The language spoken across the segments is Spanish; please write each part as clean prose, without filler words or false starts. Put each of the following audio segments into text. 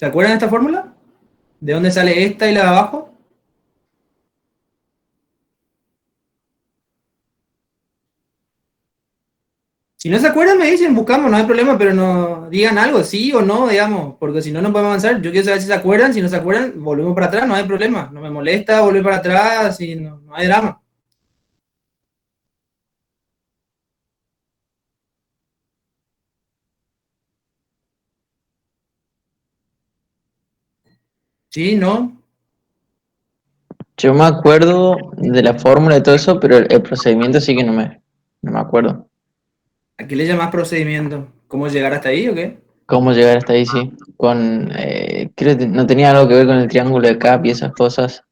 ¿Se acuerdan de esta fórmula? ¿De dónde sale esta y la de abajo? Si no se acuerdan, me dicen, buscamos, no hay problema, pero no digan algo, sí o no, digamos, porque si no, no podemos avanzar. Yo quiero saber si se acuerdan, si no se acuerdan, volvemos para atrás, no hay problema. No me molesta volver para atrás, y no, no hay drama. Sí, no. Yo me acuerdo de la fórmula y todo eso, pero el procedimiento sí que no me acuerdo. ¿A qué le llamas procedimiento? ¿Cómo llegar hasta ahí o qué? ¿Cómo llegar hasta ahí? Sí. Creo que no tenía algo que ver con el triángulo de Cap y esas cosas.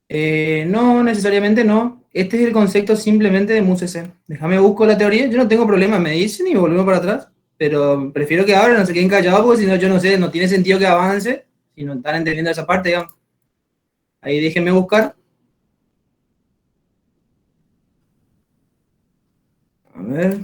No, necesariamente no. Este es el concepto simplemente de MUSC. Déjame busco la teoría. Yo no tengo problema, me dicen y volvemos para atrás. Pero prefiero que abran, no se queden callados, porque si no, yo no sé, no tiene sentido que avance si no están entendiendo esa parte, digamos. Ahí déjenme buscar. A ver.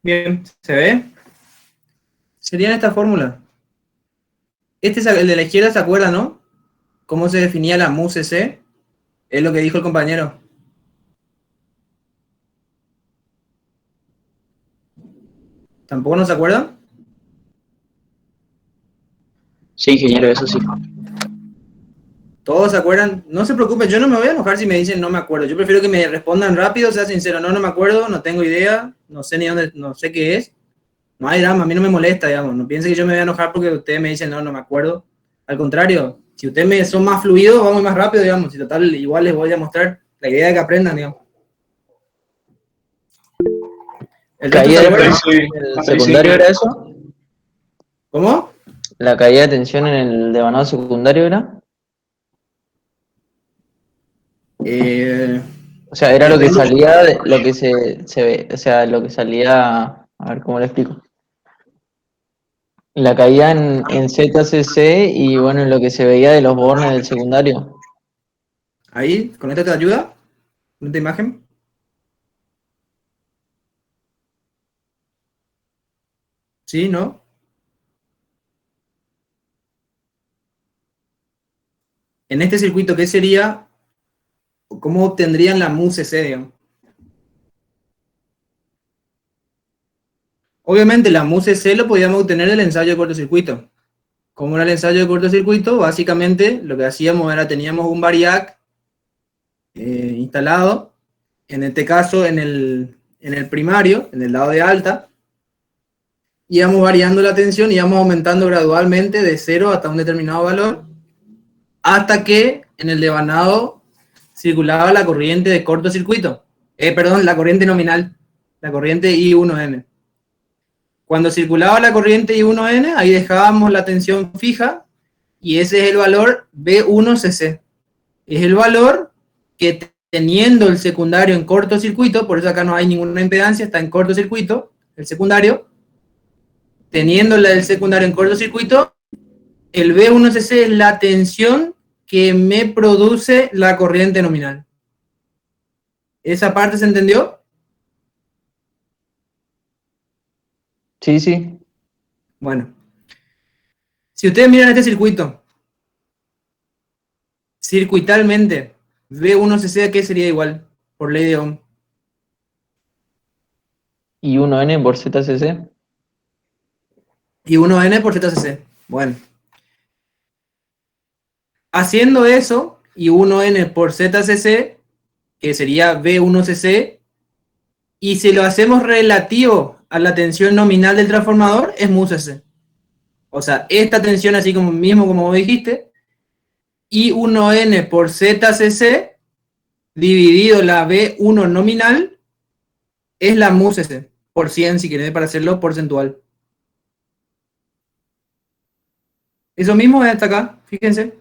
Bien, ¿se ve? Sería esta fórmula. Este es el de la izquierda, ¿se acuerda, no? ¿Cómo se definía la MUCC? Es lo que dijo el compañero. ¿Tampoco no se acuerdan? Sí, ingeniero, eso sí. ¿Todos se acuerdan? No se preocupen, yo no me voy a enojar si me dicen no me acuerdo. Yo prefiero que me respondan rápido, sea sincero, no, no me acuerdo, no tengo idea, no sé ni dónde, no sé qué es. No hay drama, a mí no me molesta, digamos. No piense que yo me voy a enojar porque ustedes me dicen no, no me acuerdo. Al contrario, si ustedes me son más fluidos, vamos más rápido, digamos. Si total, igual les voy a mostrar la idea de que aprendan, digamos. ¿El resto se ¿Caída de acuerdan? tensión en el secundario era eso? ¿Cómo? ¿La caída de tensión en el devanado secundario era? O sea, era lo que Depende. salía, lo que se ve, o sea, lo que salía, a ver cómo lo explico. La caída en ZCC y bueno, lo que se veía de los bornes del secundario. Ahí, ¿con esto te ayuda? ¿Con esta imagen? ¿Sí? ¿No? En este circuito, ¿qué sería? ¿Cómo obtendrían la MUCC, digamos? Obviamente, la MUCC lo podíamos obtener del ensayo de cortocircuito. ¿Cómo era el ensayo de cortocircuito? Básicamente, lo que hacíamos era, teníamos un variac instalado, en este caso en el primario, en el lado de alta, íbamos variando la tensión, íbamos aumentando gradualmente de 0 hasta un determinado valor, hasta que en el devanado circulaba la corriente de cortocircuito, perdón, la corriente nominal, la corriente I1N. Cuando circulaba la corriente I1N, ahí dejábamos la tensión fija, y ese es el valor B1cc. Es el valor que teniendo el secundario en cortocircuito, por eso acá no hay ninguna impedancia, está en cortocircuito, el secundario, teniendo el secundario en cortocircuito, El V1cc es la tensión que me produce la corriente nominal. ¿Esa parte se entendió? Sí, sí. Bueno, si ustedes miran este circuito, circuitalmente, V1cc ¿a qué sería igual? Por ley de Ohm. Y 1N por ZCC. Y 1N por ZCC. Bueno, haciendo eso, y 1N por ZCC, que sería V1cc, y si lo hacemos relativo a la tensión nominal del transformador, es μcc. O sea, esta tensión, así como mismo como vos dijiste, I1N por ZCC dividido la V1 nominal es la μcc, por 100 si querés para hacerlo porcentual. Eso mismo es hasta acá, fíjense.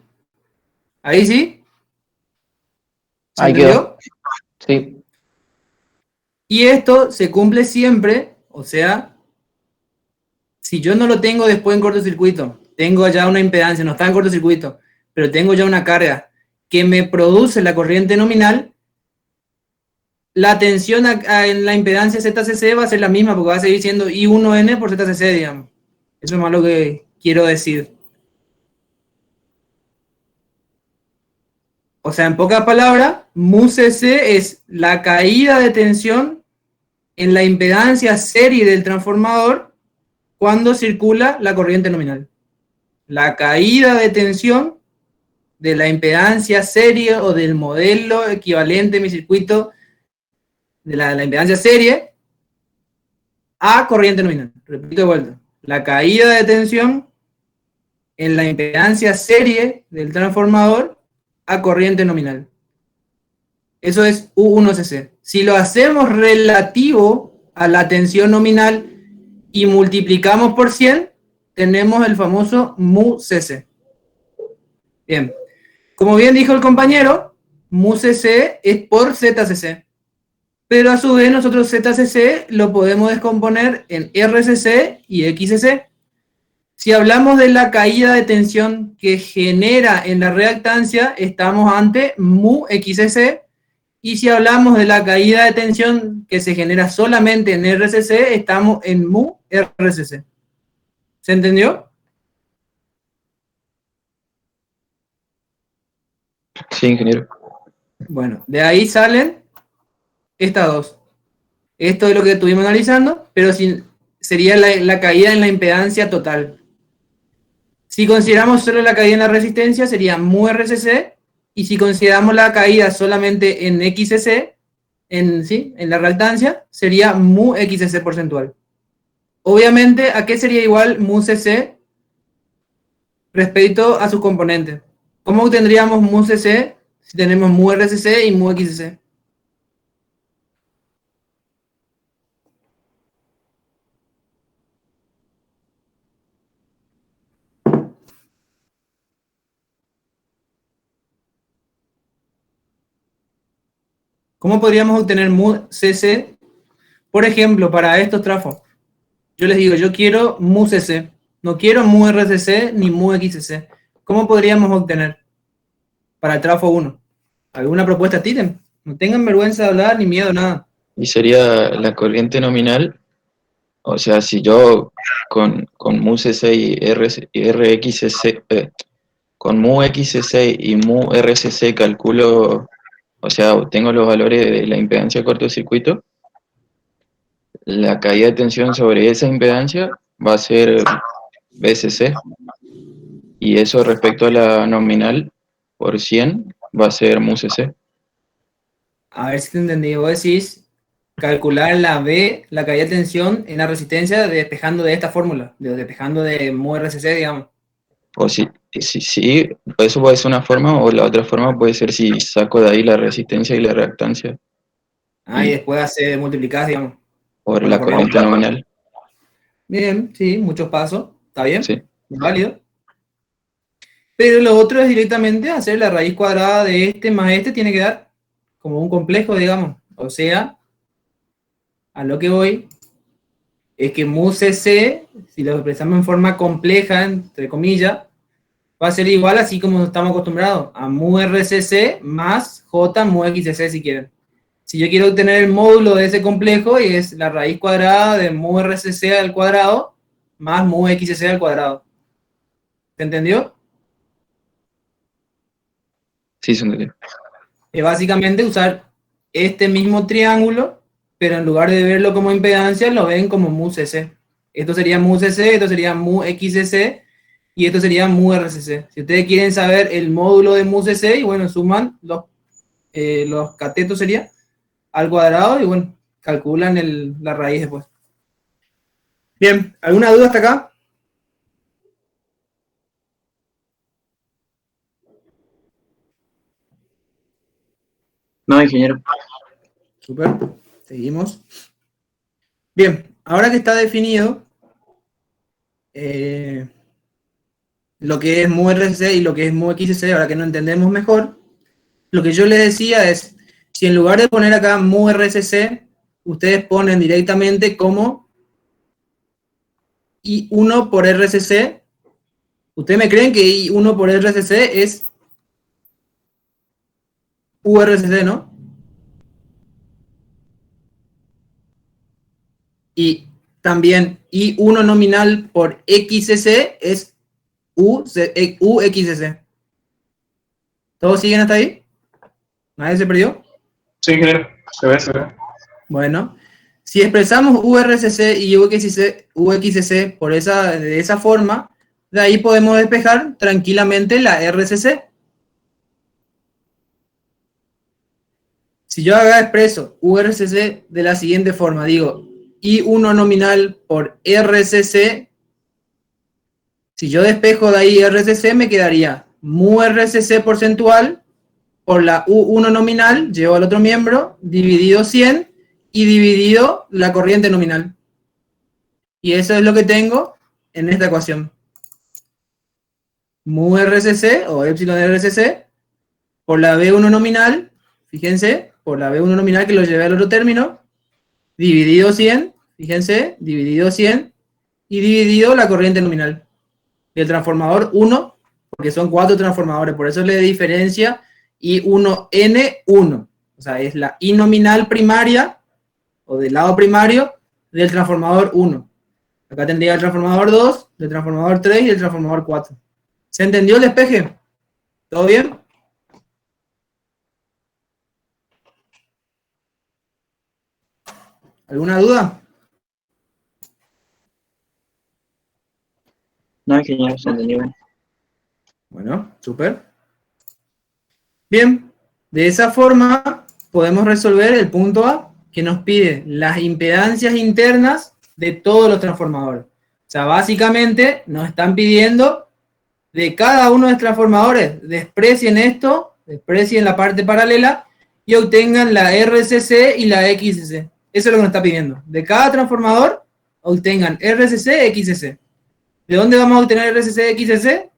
Ahí sí. ¿Se Ahí quedó. entendió? Sí. Y esto se cumple siempre, o sea, si yo no lo tengo después en cortocircuito, tengo ya una impedancia, no está en cortocircuito, pero tengo ya una carga que me produce la corriente nominal, la tensión en la impedancia ZCC va a ser la misma, porque va a seguir siendo I1N por ZCC, digamos. Eso es más lo que quiero decir. O sea, en pocas palabras, μcc es la caída de tensión en la impedancia serie del transformador cuando circula la corriente nominal. La caída de tensión de la impedancia serie o del modelo equivalente de mi circuito de la impedancia serie a corriente nominal. Repito de vuelta. La caída de tensión en la impedancia serie del transformador a corriente nominal. Eso es U1cc. Si lo hacemos relativo a la tensión nominal y multiplicamos por 100, tenemos el famoso μcc. Bien. Como bien dijo el compañero, μcc es por ZCC. Pero a su vez nosotros ZCC lo podemos descomponer en RCC y XCC. Si hablamos de la caída de tensión que genera en la reactancia, estamos ante μXCC. Y si hablamos de la caída de tensión que se genera solamente en RCC, estamos en μRCC. ¿Se entendió? Sí, ingeniero. Bueno, de ahí salen estas dos. Esto es lo que estuvimos analizando, pero sería la caída en la impedancia total. Si consideramos solo la caída en la resistencia, sería μRCC, y si consideramos la caída solamente en XCC, en la reactancia, sería μXCC porcentual. Obviamente, ¿a qué sería igual μCC respecto a sus componentes? ¿Cómo obtendríamos μCC si tenemos μRCC y μXCC? ¿Cómo podríamos obtener μCC? Por ejemplo, para estos trafos, yo les digo, yo quiero μCC, no quiero μRCC ni μXCC. ¿Cómo podríamos obtener para el trafo 1? ¿Alguna propuesta tienen? No tengan vergüenza de hablar ni miedo, nada. Y sería la corriente nominal, o sea, si yo con μCC y RXCC, con μXCC y μRCC calculo, o sea, obtengo los valores de la impedancia de cortocircuito, la caída de tensión sobre esa impedancia va a ser BCC, y eso respecto a la nominal por 100 va a ser μCC. A ver si te entendí. Vos decís calcular la B, la caída de tensión en la resistencia despejando de esta fórmula, despejando de μRCC, digamos. O sí, eso puede ser una forma, o la otra forma puede ser si saco de ahí la resistencia y la reactancia Y después hace multiplicadas, digamos. por la corriente nominal. Bien, sí, muchos pasos. ¿Está bien? Sí. Válido. Pero lo otro es directamente hacer la raíz cuadrada de este más este, tiene que dar como un complejo, digamos. O sea, a lo que voy es que μCC, si lo expresamos en forma compleja, entre comillas, va a ser igual, así como estamos acostumbrados, a mu RCC más J mu XC si quieren. Si yo quiero obtener el módulo de ese complejo, y es la raíz cuadrada de mu RCC al cuadrado más mu XC al cuadrado. ¿Se entendió? Sí, se entendió. Es básicamente usar este mismo triángulo, pero en lugar de verlo como impedancia, lo ven como mu CC. Esto sería mu CC, esto sería mu XCC, y esto sería mu RCC. Si ustedes quieren saber el módulo de mu CC, y bueno, suman los catetos sería al cuadrado, y bueno, calculan la raíz después. Bien, ¿alguna duda hasta acá? No, ingeniero. Super, seguimos. Bien, ahora que está definido lo que es mu RCC y lo que es mu XC, ahora que no entendemos mejor, lo que yo les decía es, si en lugar de poner acá mu RCC, ustedes ponen directamente como I1 por RCC, ¿ustedes me creen que I1 por RCC es URCC, no? Y también I1 nominal por XCC es UXCC. ¿Todos siguen hasta ahí? ¿Nadie se perdió? Sí, ingeniero. Se ve, se ve. Bueno, si expresamos URCC y UXCC de esa forma, de ahí podemos despejar tranquilamente la RCC. Si yo acá expreso URCC de la siguiente forma, digo I1 nominal por RCC, si yo despejo de ahí RCC, me quedaría mu RCC porcentual por la U1 nominal, llevo al otro miembro, dividido 100 y dividido la corriente nominal. Y eso es lo que tengo en esta ecuación. Mu RCC o epsilon RCC por la B1 nominal, fíjense, por la B1 nominal que lo llevé al otro término, dividido 100, fíjense, dividido 100 y dividido la corriente nominal. El transformador 1, porque son 4 transformadores, por eso le diferencia I1N1. O sea, es la I nominal primaria, o del lado primario, del transformador 1. Acá tendría el transformador 2, el transformador 3 y el transformador 4. ¿Se entendió el despeje? ¿Todo bien? ¿Alguna duda? No, ingeniero, se entendió. Bueno, súper. Bien, de esa forma podemos resolver el punto A, que nos pide las impedancias internas de todos los transformadores. O sea, básicamente nos están pidiendo de cada uno de los transformadores, desprecien esto, desprecien la parte paralela y obtengan la RCC y la XCC. Eso es lo que nos está pidiendo. De cada transformador, obtengan RCC, XCC. ¿De dónde vamos a obtener RCC, XCC?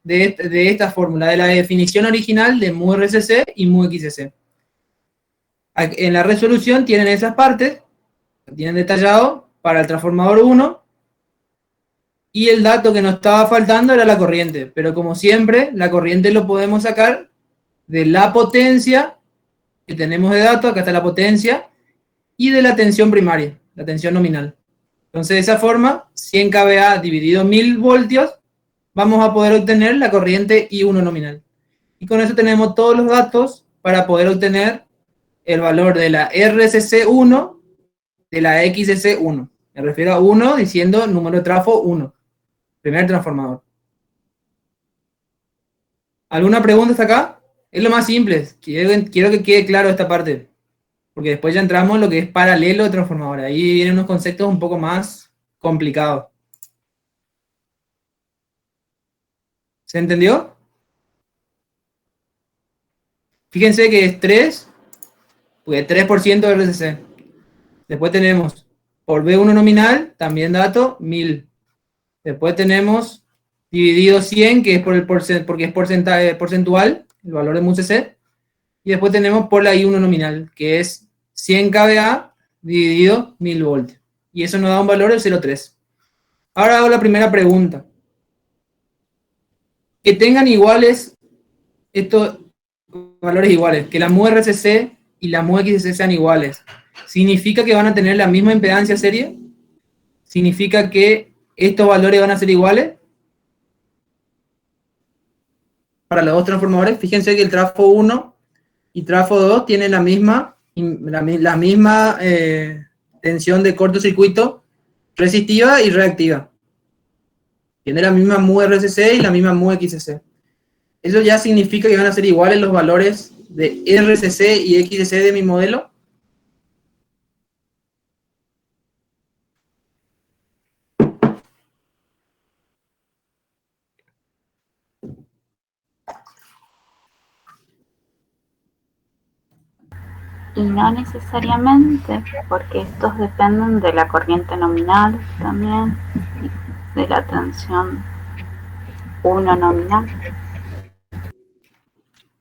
De esta fórmula, de la definición original de mu RCC y mu XCC. En la resolución tienen esas partes, tienen detallado para el transformador 1, y el dato que nos estaba faltando era la corriente, pero como siempre, la corriente lo podemos sacar de la potencia que tenemos de dato, acá está la potencia, y de la tensión primaria, la tensión nominal. Entonces, de esa forma, 100 kVA dividido 1000 voltios, vamos a poder obtener la corriente I1 nominal. Y con eso tenemos todos los datos para poder obtener el valor de la RCC1 de la XCC1. Me refiero a 1 diciendo número de trafo 1. Primer transformador. ¿Alguna pregunta hasta acá? Es lo más simple. Quiero que quede claro esta parte. Porque después ya entramos en lo que es paralelo de transformadores. Ahí vienen unos conceptos un poco más complicados. ¿Se entendió? Fíjense que es 3, porque 3% de RCC. Después tenemos por B1 nominal, también dato, 1000. Después tenemos dividido 100, que es porque es porcentual, el valor de mu CC. Y después tenemos por la I1 nominal, que es 100 kVA dividido 1000 voltios. Y eso nos da un valor de 0,3. Ahora hago la primera pregunta. que tengan iguales estos valores iguales, que la mu RCC y la mu XCC sean iguales. ¿Significa que van a tener la misma impedancia serie? ¿Significa que estos valores van a ser iguales? Para los dos transformadores, fíjense que el trafo 1 y trafo 2 tienen la misma tensión de cortocircuito resistiva y reactiva. Tiene la misma mu RCC y la misma mu XCC. Eso ya significa que van a ser iguales los valores de RCC y XCC de mi modelo. Y no necesariamente, porque estos dependen de la corriente nominal también, y de la tensión 1 nominal.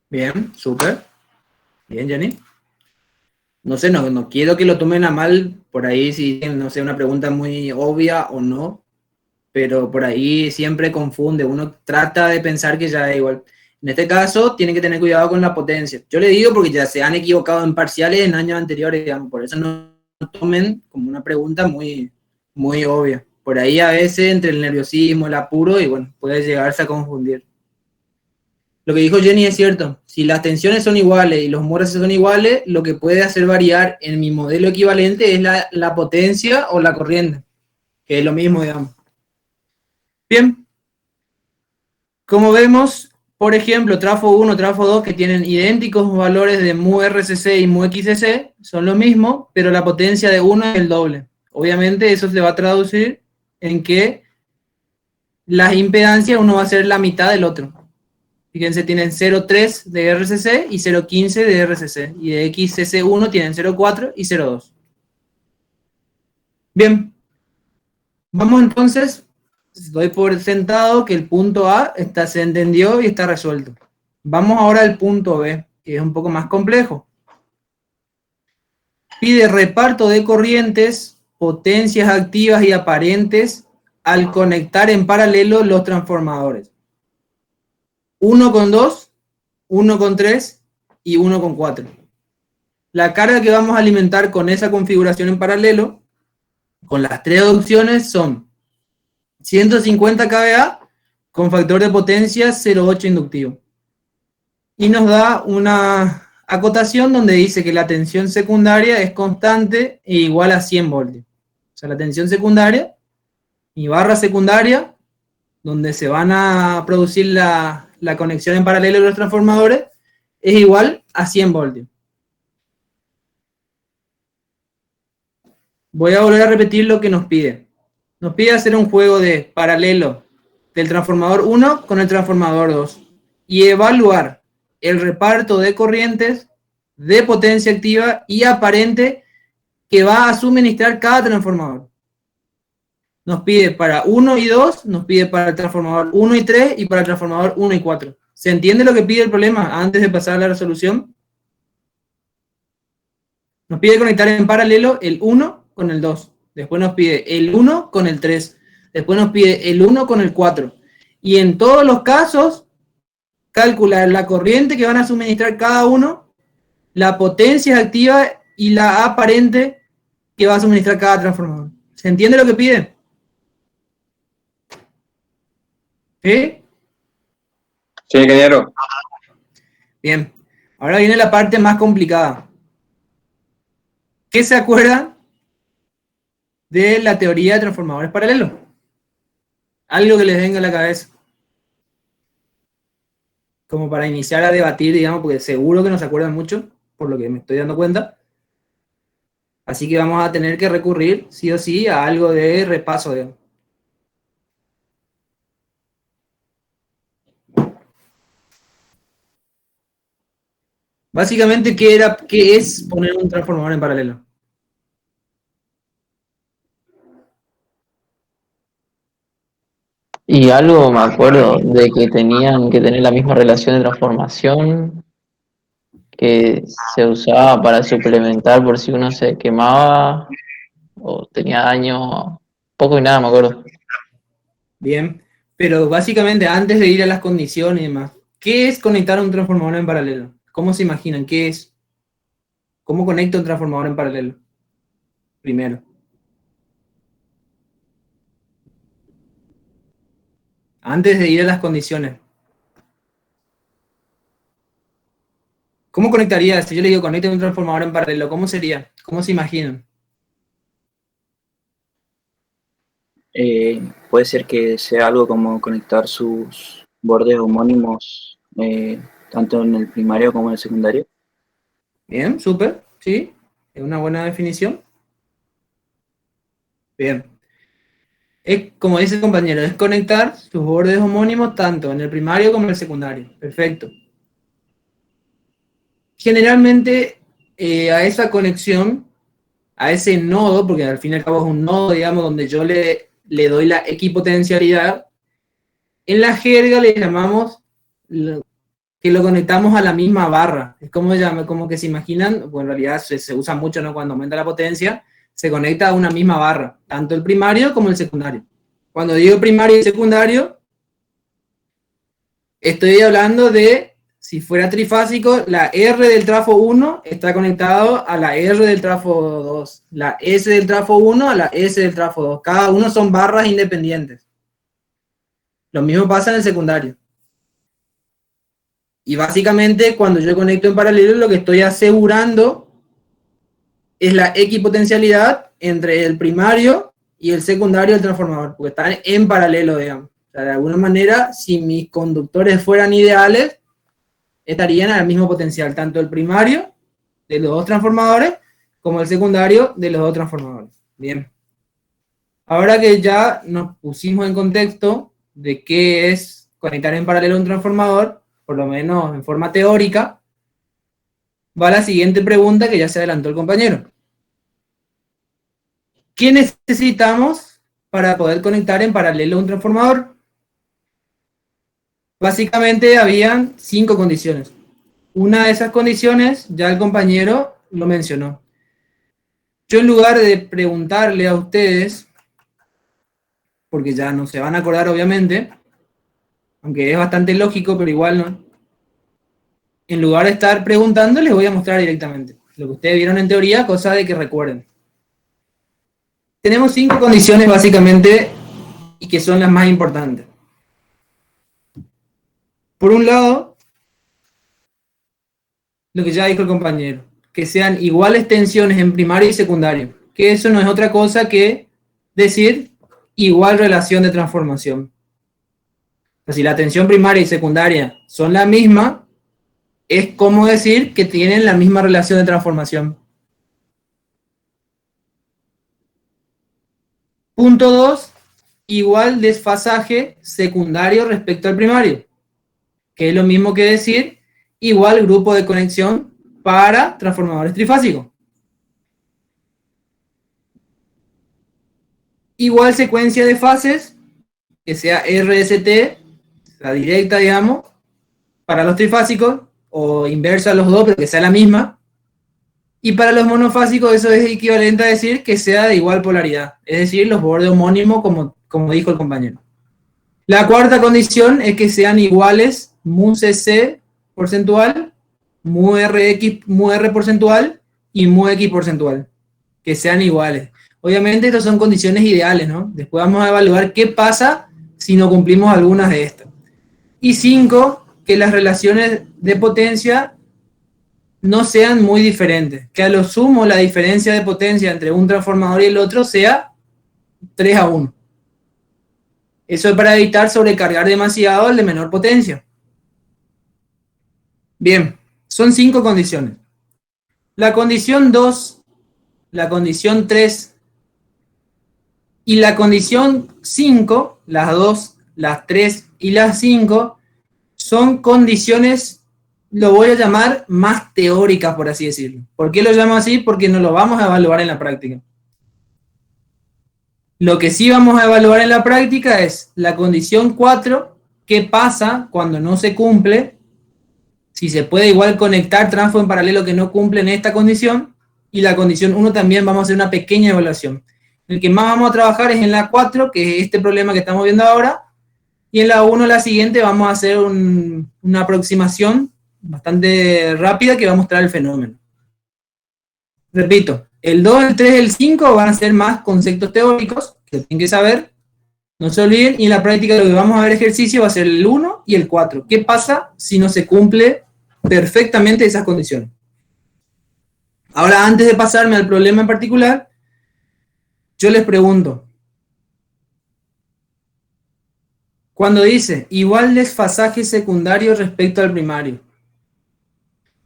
Bien, súper. Bien, Jenny. No sé, no quiero que lo tomen a mal, por ahí si, no sé, una pregunta muy obvia o no, pero por ahí siempre confunde, uno trata de pensar que ya es igual. En este caso, tienen que tener cuidado con la potencia. Yo le digo porque ya se han equivocado en parciales en años anteriores, digamos, por eso no tomen como una pregunta muy, muy obvia. Por ahí a veces entre el nerviosismo, el apuro, y bueno, puede llegarse a confundir. Lo que dijo Jenny es cierto. Si las tensiones son iguales y los mores son iguales, lo que puede hacer variar en mi modelo equivalente es la potencia o la corriente, que es lo mismo, digamos. Bien. Como vemos, por ejemplo, trafo 1, trafo 2, que tienen idénticos valores de mu RCC y mu XCC, son lo mismo, pero la potencia de uno es el doble. Obviamente eso se va a traducir en que las impedancias uno va a ser la mitad del otro. Fíjense, tienen 0,3 de RCC y 0,15 de RCC. Y de XCC1 tienen 0,4 y 0,2. Bien. Vamos entonces, doy por sentado que el punto A se entendió y está resuelto. Vamos ahora al punto B, que es un poco más complejo. Pide reparto de corrientes, potencias activas y aparentes al conectar en paralelo los transformadores. 1,2, 1,3 y 1,4. La carga que vamos a alimentar con esa configuración en paralelo, con las tres opciones, son 150 kVA con factor de potencia 0,8 inductivo. Y nos da una acotación donde dice que la tensión secundaria es constante e igual a 100 voltios. O sea, la tensión secundaria, mi barra secundaria, donde se van a producir la conexión en paralelo de los transformadores, es igual a 100 voltios. Voy a volver a repetir lo que nos pide. Nos pide hacer un juego de paralelo del transformador 1 con el transformador 2 y evaluar el reparto de corrientes de potencia activa y aparente que va a suministrar cada transformador. Nos pide para 1 y 2, nos pide para el transformador 1 y 3 y para el transformador 1 y 4. ¿Se entiende lo que pide el problema antes de pasar a la resolución? Nos pide conectar en paralelo el 1 con el 2. Después nos pide el 1 con el 3. Después nos pide el 1 con el 4. Y en todos los casos, calcular la corriente que van a suministrar cada uno, la potencia activa y la aparente que va a suministrar cada transformador. ¿Se entiende lo que pide? ¿Sí? Sí, ingeniero. Bien. Ahora viene la parte más complicada. ¿Qué se acuerdan de la teoría de transformadores paralelos? Algo que les venga a la cabeza. Como para iniciar a debatir, digamos, porque seguro que no se acuerdan mucho, por lo que me estoy dando cuenta. Así que vamos a tener que recurrir, sí o sí, a algo de repaso, digamos. Básicamente, ¿qué es poner un transformador en paralelo? Y algo me acuerdo de que tenían que tener la misma relación de transformación que se usaba para suplementar por si uno se quemaba o tenía daño, poco y nada me acuerdo. Bien. Pero básicamente, antes de ir a las condiciones y demás, ¿qué es conectar un transformador en paralelo? ¿Cómo se imaginan? ¿Qué es? ¿Cómo conecto un transformador en paralelo? Primero. Antes de ir a las condiciones. ¿Cómo conectaría? Si yo le digo conecte un transformador en paralelo, ¿cómo sería? ¿Cómo se imaginan? Puede ser que sea algo como conectar sus bordes homónimos tanto en el primario como en el secundario. Bien, súper, sí, es una buena definición. Bien. Es, como dice el compañero, es conectar sus bordes homónimos tanto en el primario como en el secundario. Perfecto. Generalmente a esa conexión, a ese nodo, porque al fin y al cabo es un nodo, digamos, donde yo le doy la equipotencialidad, en la jerga le llamamos que lo conectamos a la misma barra. Es como que se imaginan, bueno, en realidad se usa mucho, ¿no? Cuando aumenta la potencia, se conecta a una misma barra, tanto el primario como el secundario. Cuando digo primario y secundario, estoy hablando de, si fuera trifásico, la R del trafo 1 está conectado a la R del trafo 2, la S del trafo 1 a la S del trafo 2. Cada uno son barras independientes. Lo mismo pasa en el secundario. Y básicamente, cuando yo conecto en paralelo, lo que estoy asegurando es la equipotencialidad entre el primario y el secundario del transformador, porque están en paralelo, digamos. O sea, de alguna manera, si mis conductores fueran ideales, estarían al mismo potencial, tanto el primario de los dos transformadores, como el secundario de los dos transformadores. Bien. Ahora que ya nos pusimos en contexto de qué es conectar en paralelo un transformador, por lo menos en forma teórica, va la siguiente pregunta que ya se adelantó el compañero. ¿Qué necesitamos para poder conectar en paralelo un transformador? Básicamente habían 5 condiciones. Una de esas condiciones ya el compañero lo mencionó. Yo, en lugar de preguntarle a ustedes, porque ya no se van a acordar obviamente, aunque es bastante lógico, pero igual no, en lugar de estar preguntando, les voy a mostrar directamente lo que ustedes vieron en teoría, cosa de que recuerden. Tenemos 5 condiciones básicamente y que son las más importantes. Por un lado, lo que ya dijo el compañero, que sean iguales tensiones en primario y secundario, que eso no es otra cosa que decir igual relación de transformación. O sea, si la tensión primaria y secundaria son la misma, es como decir que tienen la misma relación de transformación. Punto 2, igual desfasaje secundario respecto al primario, que es lo mismo que decir igual grupo de conexión para transformadores trifásicos. Igual secuencia de fases, que sea RST, la directa, digamos, para los trifásicos, o inversa a los dos, pero que sea la misma. Y para los monofásicos eso es equivalente a decir que sea de igual polaridad, es decir, los bordes homónimos, como dijo el compañero. La cuarta condición es que sean iguales mu CC porcentual, mu RX, mu R porcentual y mu X porcentual, que sean iguales. Obviamente estas son condiciones ideales, ¿no? Después vamos a evaluar qué pasa si no cumplimos algunas de estas. Y 5, que las relaciones de potencia no sean muy diferentes, que a lo sumo la diferencia de potencia entre un transformador y el otro sea 3:1. Eso es para evitar sobrecargar demasiado el de menor potencia. Bien, son 5 condiciones. La condición 2, la condición 3 y la condición 5, las 2, las 3 y las 5, son condiciones, lo voy a llamar más teóricas, por así decirlo. ¿Por qué lo llamo así? Porque no lo vamos a evaluar en la práctica. Lo que sí vamos a evaluar en la práctica es la condición 4, qué pasa cuando no se cumple, si se puede igual conectar transfo en paralelo que no cumplen esta condición, y la condición 1 también vamos a hacer una pequeña evaluación. El que más vamos a trabajar es en la 4, que es este problema que estamos viendo ahora, Y en la 1, la siguiente, vamos a hacer una aproximación bastante rápida que va a mostrar el fenómeno. Repito, el 2, el 3, el 5 van a ser más conceptos teóricos que tienen que saber. No se olviden, y en la práctica lo que vamos a ver ejercicio va a ser el 1 y el 4. ¿Qué pasa si no se cumple perfectamente esas condiciones? Ahora, antes de pasarme al problema en particular, yo les pregunto, cuando dice igual desfasaje secundario respecto al primario,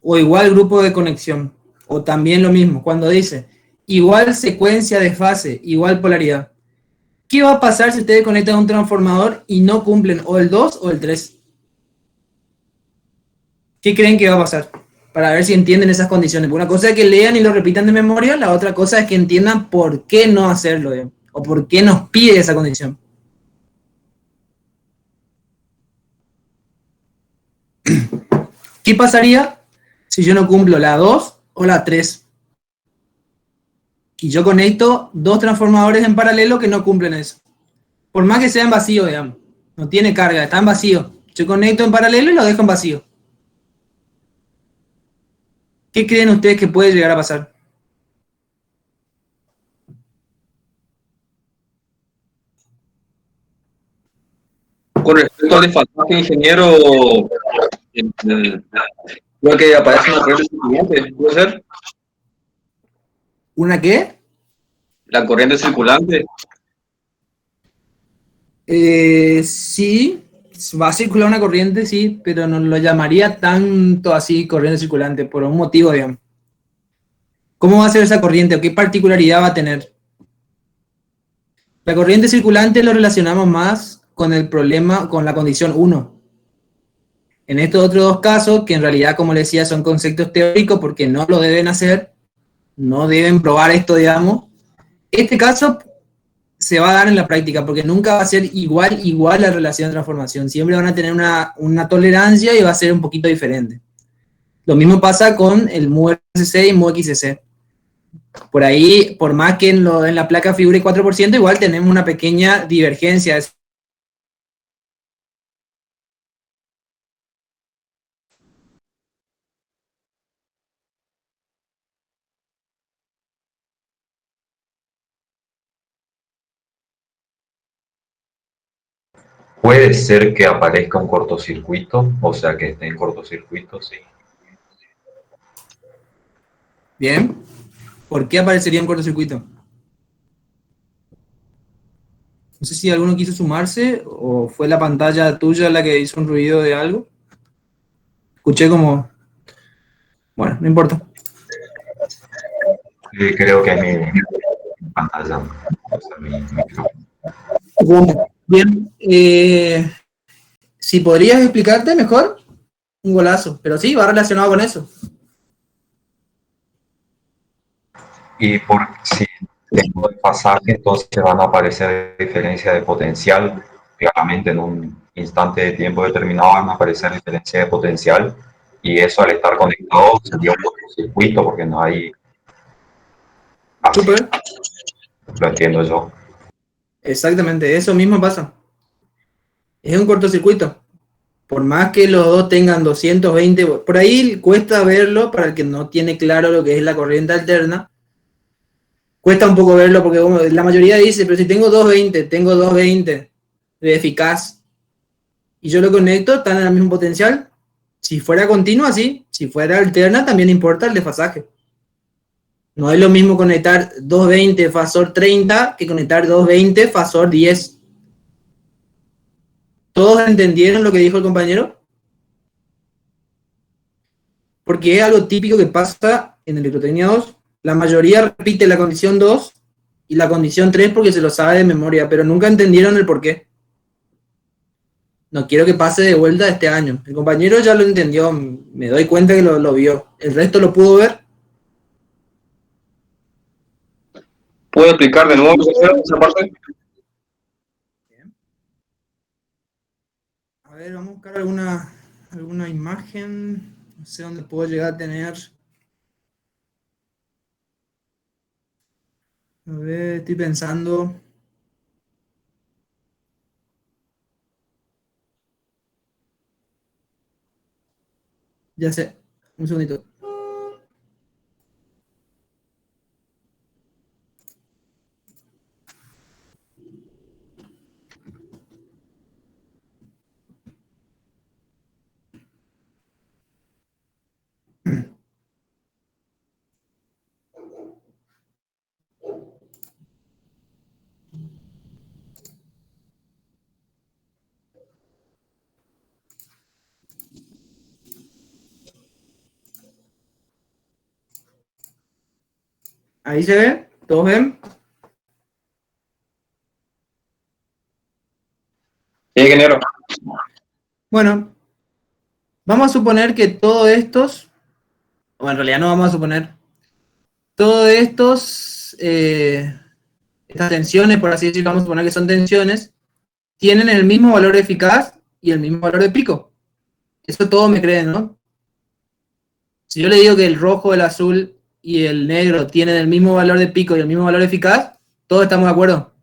o igual grupo de conexión, o también lo mismo, cuando dice igual secuencia de fase, igual polaridad, ¿qué va a pasar si ustedes conectan a un transformador y no cumplen o el 2 o el 3? ¿Qué creen que va a pasar? Para ver si entienden esas condiciones. Una cosa es que lean y lo repitan de memoria, la otra cosa es que entiendan por qué no hacerlo, o por qué nos pide esa condición. ¿Qué pasaría si yo no cumplo la 2 o la 3? Y yo conecto dos transformadores en paralelo que no cumplen eso. Por más que sean vacíos, digamos. No tiene carga, están vacíos. Yo conecto en paralelo y lo dejo en vacío. ¿Qué creen ustedes que puede llegar a pasar? Con respecto al desfasaje, ingeniero, creo que aparece una corriente circulante, ¿puede ser? ¿Una qué? La corriente circulante. Sí, va a circular una corriente, sí, pero no lo llamaría tanto así corriente circulante, por un motivo, digamos. ¿Cómo va a ser esa corriente o qué particularidad va a tener? La corriente circulante lo relacionamos más con el problema, con la condición 1. En estos otros dos casos, que en realidad, como les decía, son conceptos teóricos porque no lo deben hacer, no deben probar esto, digamos. Este caso se va a dar en la práctica porque nunca va a ser igual la relación de transformación. Siempre van a tener una tolerancia y va a ser un poquito diferente. Lo mismo pasa con el MU-RCC y MU-XCC. Por ahí, por más que en la placa figure 4%, igual tenemos una pequeña divergencia. Puede ser que aparezca un cortocircuito, o sea que esté en cortocircuito, sí. Bien. ¿Por qué aparecería un cortocircuito? No sé si alguno quiso sumarse o fue la pantalla tuya la que hizo un ruido de algo. Escuché como... Bueno, no importa. Creo que es mi pantalla, o sea, mi micrófono. Bien. Si podrías explicarte mejor, un golazo. Pero sí, va relacionado con eso. Y si tengo el pasaje, entonces van a aparecer diferencias de potencial. Claramente en un instante de tiempo determinado van a aparecer diferencias de potencial. Y eso al estar conectado sería un cortocircuito porque no hay... Así Súper. lo entiendo yo. Exactamente, eso mismo pasa. Es un cortocircuito. Por más que los dos tengan 220, por ahí cuesta verlo para el que no tiene claro lo que es la corriente alterna. Cuesta un poco verlo porque la mayoría dice, pero si tengo 220 de eficaz y yo lo conecto, están en el mismo potencial. Si fuera continua, sí. Si fuera alterna, también importa el desfasaje. No es lo mismo conectar 220 fasor 30 que conectar 220 fasor 10. ¿Todos entendieron lo que dijo el compañero? Porque es algo típico que pasa en electrotecnia 2. La mayoría repite la condición 2 y la condición 3 porque se lo sabe de memoria, pero nunca entendieron el porqué. No quiero que pase de vuelta este año. El compañero ya lo entendió, me doy cuenta que lo vio. ¿El resto lo pudo ver? ¿Puedo explicar de nuevo esa parte? A ver, vamos a buscar alguna imagen. No sé dónde puedo llegar a tener. A ver, estoy pensando. Ya sé. Un segundito. Ahí se ve. ¿Todos ven? Sí, ingeniero. Bueno, vamos a suponer que todos estos, o en realidad no vamos a suponer, todos estos, estas tensiones, por así decirlo, vamos a suponer que son tensiones, tienen el mismo valor eficaz y el mismo valor de pico. Eso todos me creen, ¿no? Si yo le digo que el rojo, el azul y el negro tienen el mismo valor de pico y el mismo valor eficaz, todos estamos de acuerdo.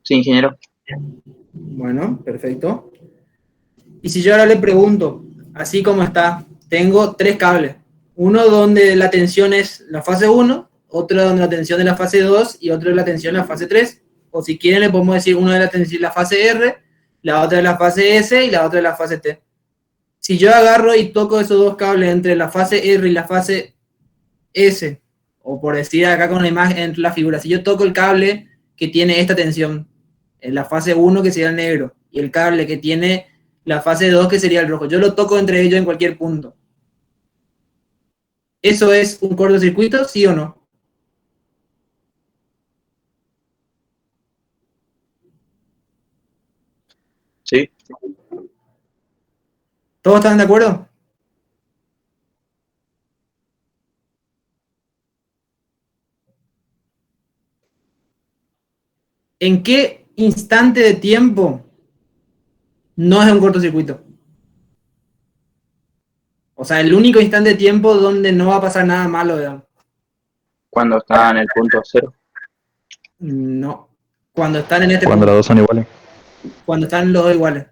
Sí, ingeniero. Bueno, perfecto. Y si yo ahora le pregunto, así como está, tengo 3 cables. Uno donde la tensión es la fase 1, otro donde la tensión es la fase 2 y otro de la tensión es la fase 3. O si quieren le podemos decir uno de la fase R, la otra de la fase S y la otra de la fase T. Si yo agarro y toco esos 2 cables entre la fase R y la fase S, o por decir acá con la imagen, entre la figura, si yo toco el cable que tiene esta tensión, en la fase 1 que sería el negro, y el cable que tiene la fase 2 que sería el rojo, yo lo toco entre ellos en cualquier punto. ¿Eso es un cortocircuito, sí o no? Sí. ¿Todos están de acuerdo? ¿En qué instante de tiempo no es un cortocircuito? O sea, el único instante de tiempo donde no va a pasar nada malo, digamos. Cuando está en el punto 0. No. Cuando están en este Cuando punto. las dos son iguales. Cuando están los dos iguales.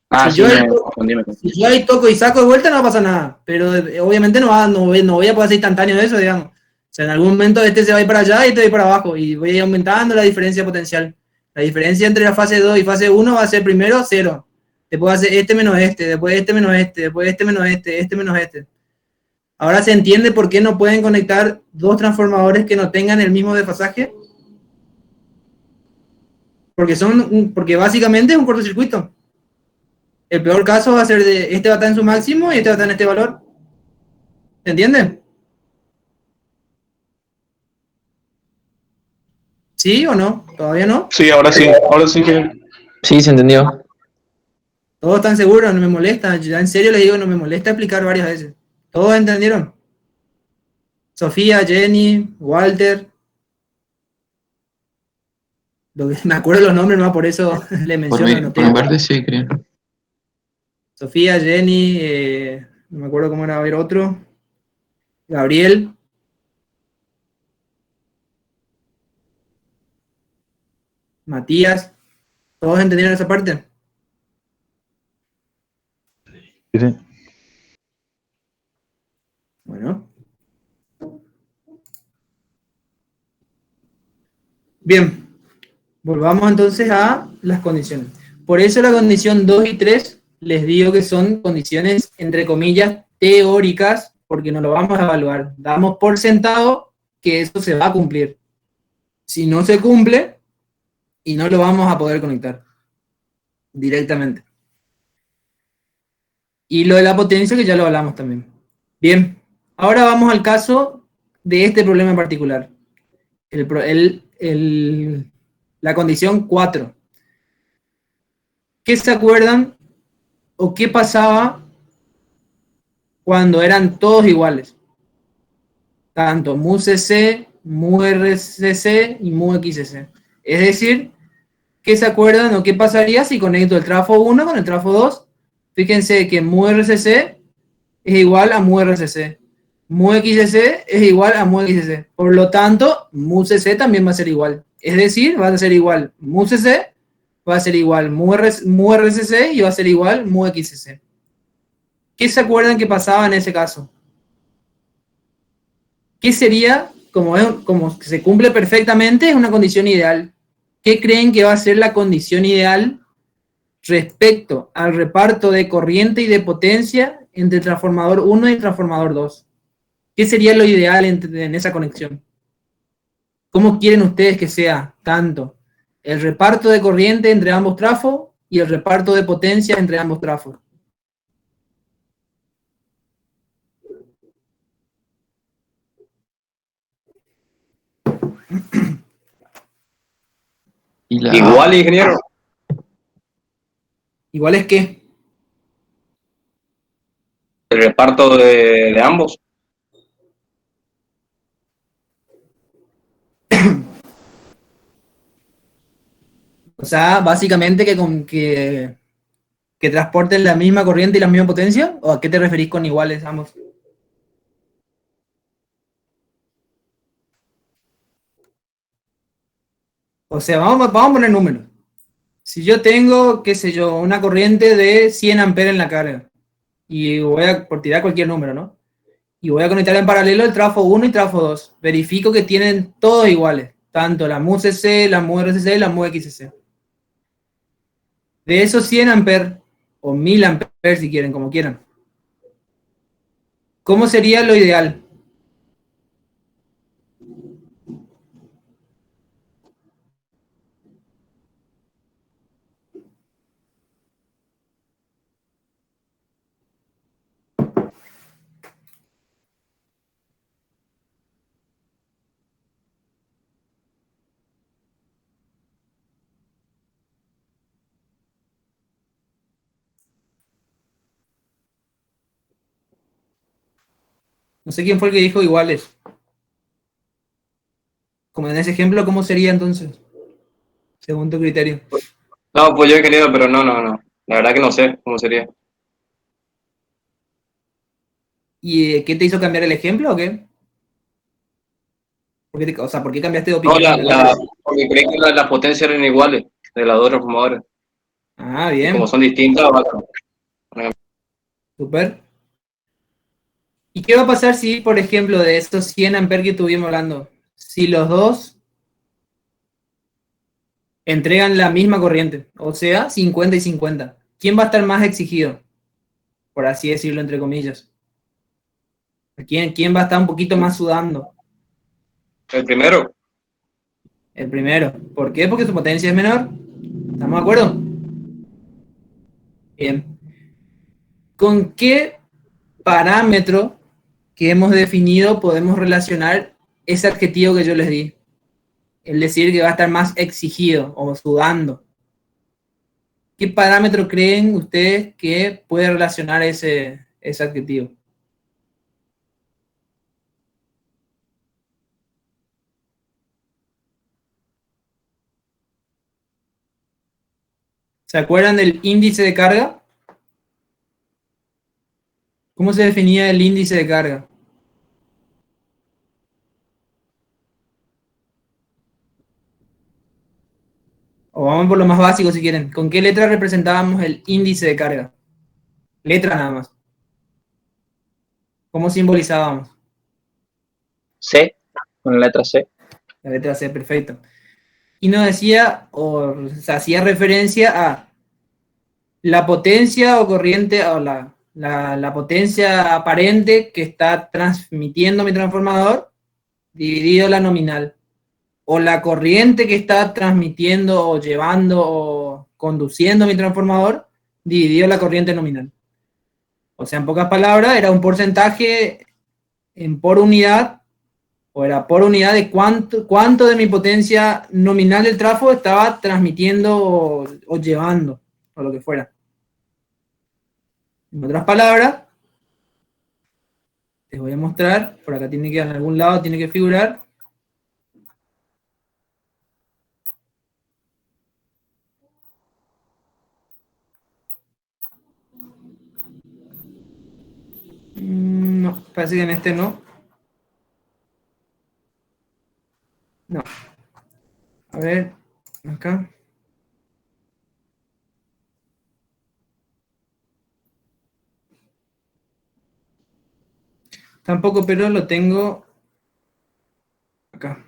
Ah, Si sí, yo me ahí confundí. Si yo ahí toco y saco de vuelta no va a pasar nada, pero obviamente no voy a poder hacer instantáneo eso, digamos. O sea, en algún momento este se va a ir para allá y este va a ir para abajo y voy a ir aumentando la diferencia potencial. La diferencia entre la fase 2 y fase 1 va a ser primero 0. Después va a ser este menos este, después este menos este, después este menos este menos este. Ahora se entiende por qué no pueden conectar 2 transformadores que no tengan el mismo desfasaje. Porque básicamente es un cortocircuito. El peor caso va a ser de este va a estar en su máximo y este va a estar en este valor. ¿Se entiende? ¿Sí o no? ¿Todavía no? Sí, ahora sí, ingeniero. Sí, se entendió. Todos están seguros, no me molesta. Ya en serio les digo, no me molesta explicar varias veces. ¿Todos entendieron? Sofía, Jenny, Walter. Me acuerdo los nombres, no por eso le menciono. Por mi parte sí, creo. Sofía, Jenny, no me acuerdo cómo era, a ver otro. Gabriel. Matías. ¿Todos entendieron esa parte? Sí, sí. Bueno. Bien. Volvamos entonces a las condiciones. Por eso la condición 2 y 3 les digo que son condiciones, entre comillas, teóricas, porque no lo vamos a evaluar. Damos por sentado que eso se va a cumplir. Si no se cumple, y no lo vamos a poder conectar directamente. Y lo de la potencia, que ya lo hablamos también. Bien, ahora vamos al caso de este problema en particular. La condición 4. ¿Qué se acuerdan o qué pasaba cuando eran todos iguales? Tanto mu CC, mu RCC y mu XCC. Es decir, ¿qué se acuerdan o qué pasaría si conecto el trafo 1 con el trafo 2? Fíjense que mu RCC es igual a mu RCC. Mu XCC es igual a mu XCC. Por lo tanto, mu CC también va a ser igual. Es decir, va a ser igual mu CC va a ser igual mu RCC y va a ser igual mu XC. ¿Qué se acuerdan que pasaba en ese caso? ¿Qué sería, como se cumple perfectamente, es una condición ideal? ¿Qué creen que va a ser la condición ideal respecto al reparto de corriente y de potencia entre transformador 1 y transformador 2? ¿Qué sería lo ideal en esa conexión? ¿Cómo quieren ustedes que sea tanto el reparto de corriente entre ambos trafos y el reparto de potencia entre ambos trafos? Igual, ingeniero. ¿Igual es qué? El reparto de ambos. O sea, básicamente que transporten la misma corriente y la misma potencia. ¿O a qué te referís con iguales ambos? O sea, vamos a poner números. Si yo tengo, qué sé yo, una corriente de 100 amperes en la carga, y voy a, por tirar cualquier número, ¿no? Y voy a conectar en paralelo el trafo 1 y trafo 2. Verifico que tienen todos iguales, tanto la mu CC, la mu RCC y la mu XC. De esos 100 amperes, o 1000 amperes si quieren, como quieran, ¿cómo sería lo ideal? No sé quién fue el que dijo iguales. Como en ese ejemplo, ¿cómo sería entonces? Según tu criterio. No, pues yo ingeniero, pero no. La verdad que no sé cómo sería. ¿Y qué te hizo cambiar el ejemplo o qué? O sea, ¿por qué cambiaste de No, opinión? porque creí que las potencias eran iguales de las dos transformadoras. Ah, Y como bien, son distintas, bueno, súper. ¿Y qué va a pasar si, por ejemplo, de estos 100 amperes que estuvimos hablando, si los dos entregan la misma corriente, o sea, 50 y 50? ¿Quién va a estar más exigido? Por así decirlo, entre comillas. ¿Quién va a estar un poquito más sudando? el primero. El primero. ¿Por qué? Porque su potencia es menor. ¿Estamos de acuerdo? Bien. ¿Con qué parámetro que hemos definido podemos relacionar ese adjetivo que yo les di? Es decir, que va a estar más exigido o sudando. ¿Qué parámetro creen ustedes que puede relacionar ese adjetivo? ¿Se acuerdan del índice de carga? ¿Cómo se definía el índice de carga? O vamos por lo más básico si quieren. ¿Con qué letra representábamos el índice de carga? Letra nada más. ¿Cómo simbolizábamos? C, con la letra C. La letra C, perfecto. Y nos decía, o se hacía referencia a la potencia o corriente, o la potencia aparente que está transmitiendo mi transformador, dividido la nominal. O la corriente que está transmitiendo o llevando o conduciendo mi transformador, dividido la corriente nominal. O sea, en pocas palabras, era un porcentaje por unidad, o era por unidad de cuánto de mi potencia nominal del trafo estaba transmitiendo o llevando, o lo que fuera. En otras palabras, les voy a mostrar, por acá tiene que, en algún lado tiene que figurar. No, parece que en este no. No. A ver, acá. tampoco, pero lo tengo acá.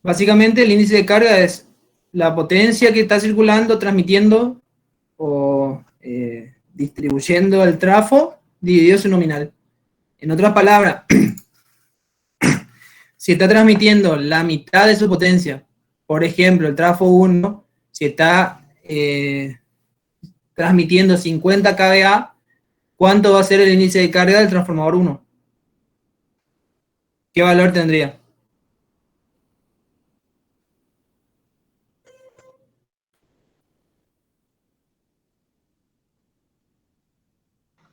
Básicamente el índice de carga es la potencia que está circulando, transmitiendo o distribuyendo el trafo dividido su nominal. En otras palabras, si está transmitiendo la mitad de su potencia, por ejemplo, el trafo 1, si está transmitiendo 50 kVA, ¿cuánto va a ser el índice de carga del transformador 1? ¿Qué valor tendría?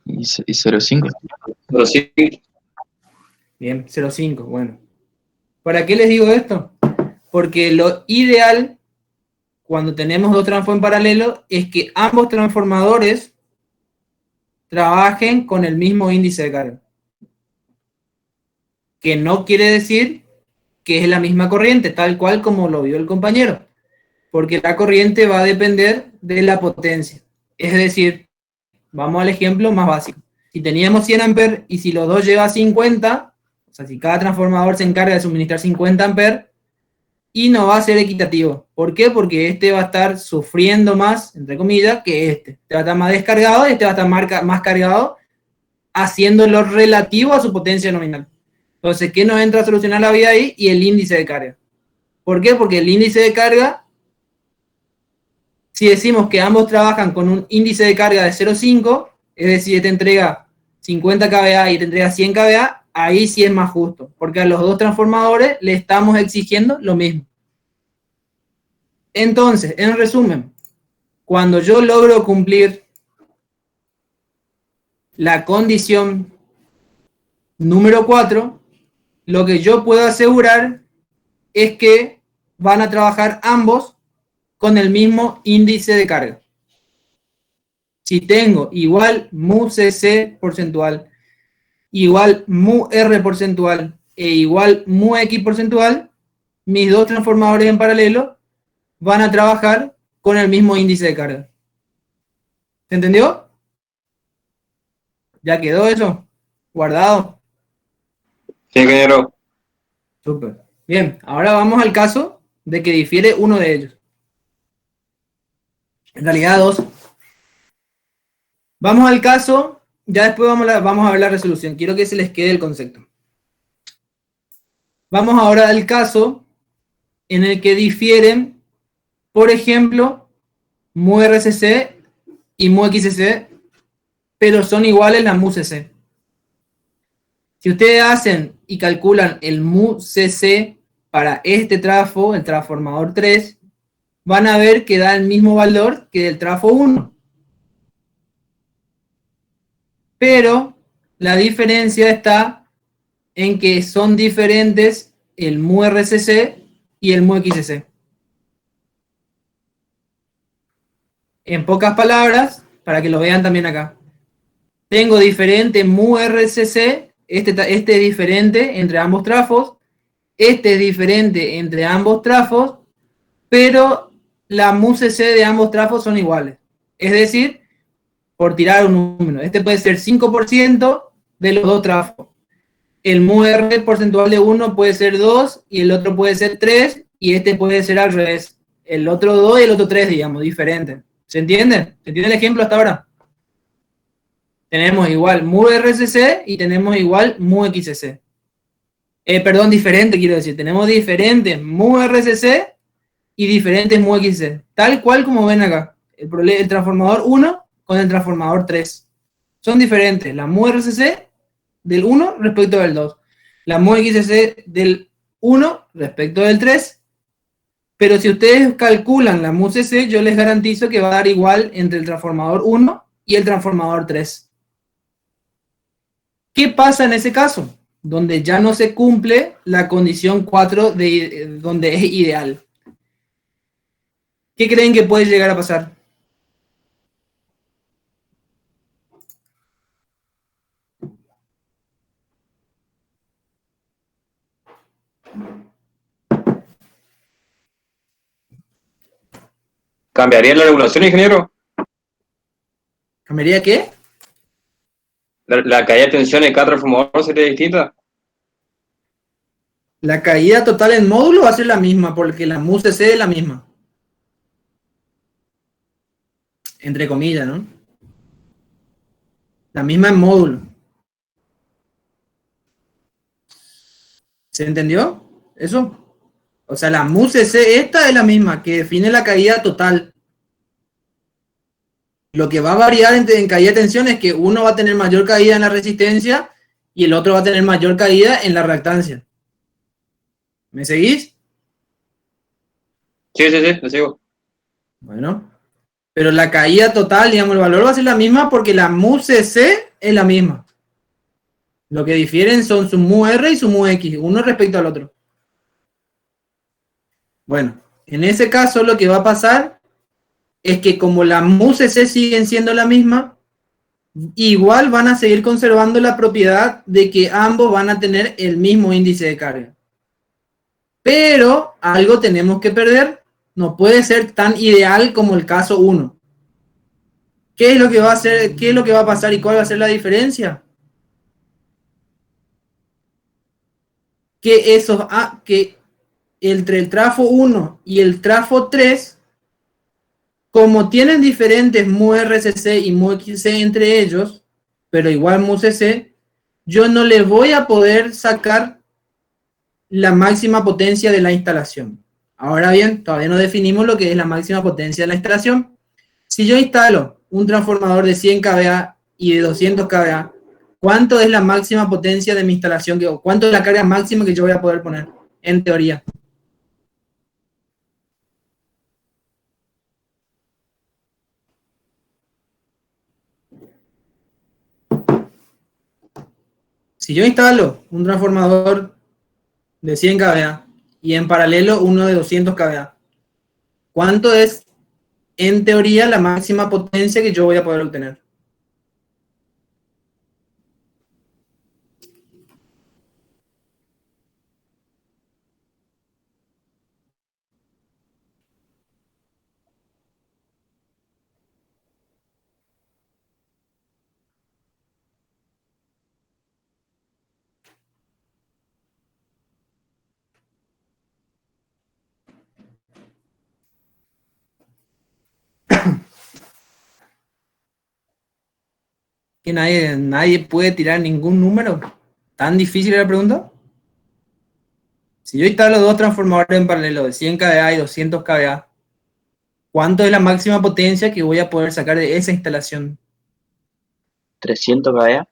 Y 0,5. Pero sí, Bien, 0,5, bueno. ¿Para qué les digo esto? Porque lo ideal, cuando tenemos dos transfo en paralelo, es que ambos transformadores trabajen con el mismo índice de carga. Que no quiere decir que es la misma corriente, tal cual como lo vio el compañero. Porque la corriente va a depender de la potencia. Es decir, vamos al ejemplo más básico. Si teníamos 100 amperes y si los dos llevan 50, o sea, si cada transformador se encarga de suministrar 50 amperes, y no va a ser equitativo. ¿Por qué? Porque este va a estar sufriendo más, entre comillas, que este. Este va a estar más descargado y este va a estar más cargado, haciéndolo relativo a su potencia nominal. Entonces, ¿qué nos entra a solucionar la vida ahí? Y el índice de carga. ¿Por qué? Porque el índice de carga, si decimos que ambos trabajan con un índice de carga de 0,5, es decir, te entrega 50 kVA y te entrega 100 kVA, ahí sí es más justo, porque a los dos transformadores le estamos exigiendo lo mismo. Entonces, en resumen, cuando yo logro cumplir la condición número 4, lo que yo puedo asegurar es que van a trabajar ambos con el mismo índice de carga. Si tengo igual mu cc porcentual, igual mu r porcentual e igual mu x porcentual, mis dos transformadores en paralelo van a trabajar con el mismo índice de carga. ¿Se entendió? ¿Ya quedó eso? ¿Guardado? sí, ingeniero. Súper. Bien, ahora vamos al caso de que difiere uno de ellos. En realidad dos. Vamos al caso, ya después vamos a ver la resolución. Quiero que se les quede el concepto. Vamos ahora al caso en el que difieren, por ejemplo, mu RCC y mu XCC, pero son iguales la mu CC. Si ustedes hacen y calculan el mu CC para este trafo, el transformador 3, van a ver que da el mismo valor que del trafo 1. Pero la diferencia está en que son diferentes el mu RCC y el mu XCC. En pocas palabras, para que lo vean también acá, tengo diferente mu RCC, este es diferente entre ambos trafos, este es diferente entre ambos trafos, pero la mu CC de ambos trafos son iguales. Es decir, por tirar un número, este puede ser 5% de los dos trafos. El mu R porcentual de uno puede ser 2 y el otro puede ser 3 y este puede ser al revés. El otro 2 y el otro 3, digamos, diferente. ¿Se entiende? ¿Se entiende el ejemplo hasta ahora? Tenemos igual mu RCC y tenemos igual mu XCC. Perdón, diferente quiero decir. Tenemos diferentes mu RCC y diferentes mu XCC. Tal cual como ven acá. El transformador 1 con el transformador 3. Son diferentes. La mu RCC del 1 respecto del 2. La mu XCC del 1 respecto del 3. Pero si ustedes calculan la mu CC, yo les garantizo que va a dar igual entre el transformador 1 y el transformador 3. ¿Qué pasa en ese caso? Donde ya no se cumple la condición 4 donde es ideal. ¿Qué creen que puede llegar a pasar? ¿Cambiaría la regulación, ingeniero? ¿Cambiaría qué? La caída de tensión en cada transformador sería distinta. La caída total en módulo va a ser la misma, porque la MUCC es la misma. Entre comillas, ¿no? La misma en módulo. ¿Se entendió? ¿Eso? O sea, la MUCC esta es la misma, que define la caída total. Lo que va a variar en caída de tensión es que uno va a tener mayor caída en la resistencia y el otro va a tener mayor caída en la reactancia. ¿Me seguís? Sí, te sigo. Bueno, pero la caída total, digamos, el valor va a ser la misma porque la MUCC es la misma. Lo que difieren son su mu R y su mu X, uno respecto al otro. Bueno, en ese caso lo que va a pasar es que como la MUCC siguen siendo la misma, igual van a seguir conservando la propiedad de que ambos van a tener el mismo índice de carga. Pero algo tenemos que perder, no puede ser tan ideal como el caso 1. ¿Qué es lo que va a hacer? ¿Qué es lo que va a pasar y cuál va a ser la diferencia? Que entre el trafo 1 y el trafo 3, como tienen diferentes mu RCC y mu XC entre ellos, pero igual mu CC, yo no le voy a poder sacar la máxima potencia de la instalación. Ahora bien, todavía no definimos lo que es la máxima potencia de la instalación. Si yo instalo un transformador de 100 kVA y de 200 kVA, ¿cuánto es la máxima potencia de mi instalación? ¿Cuánto es la carga máxima que yo voy a poder poner? En teoría. Si yo instalo un transformador de 100 kVA y en paralelo uno de 200 kVA, ¿cuánto es en teoría la máxima potencia que yo voy a poder obtener? Que nadie puede tirar ningún número. ¿Tan difícil la pregunta? Si yo instalo dos transformadores en paralelo de 100 kVA y 200 kVA, ¿cuánto es la máxima potencia que voy a poder sacar de esa instalación? 300 kVA.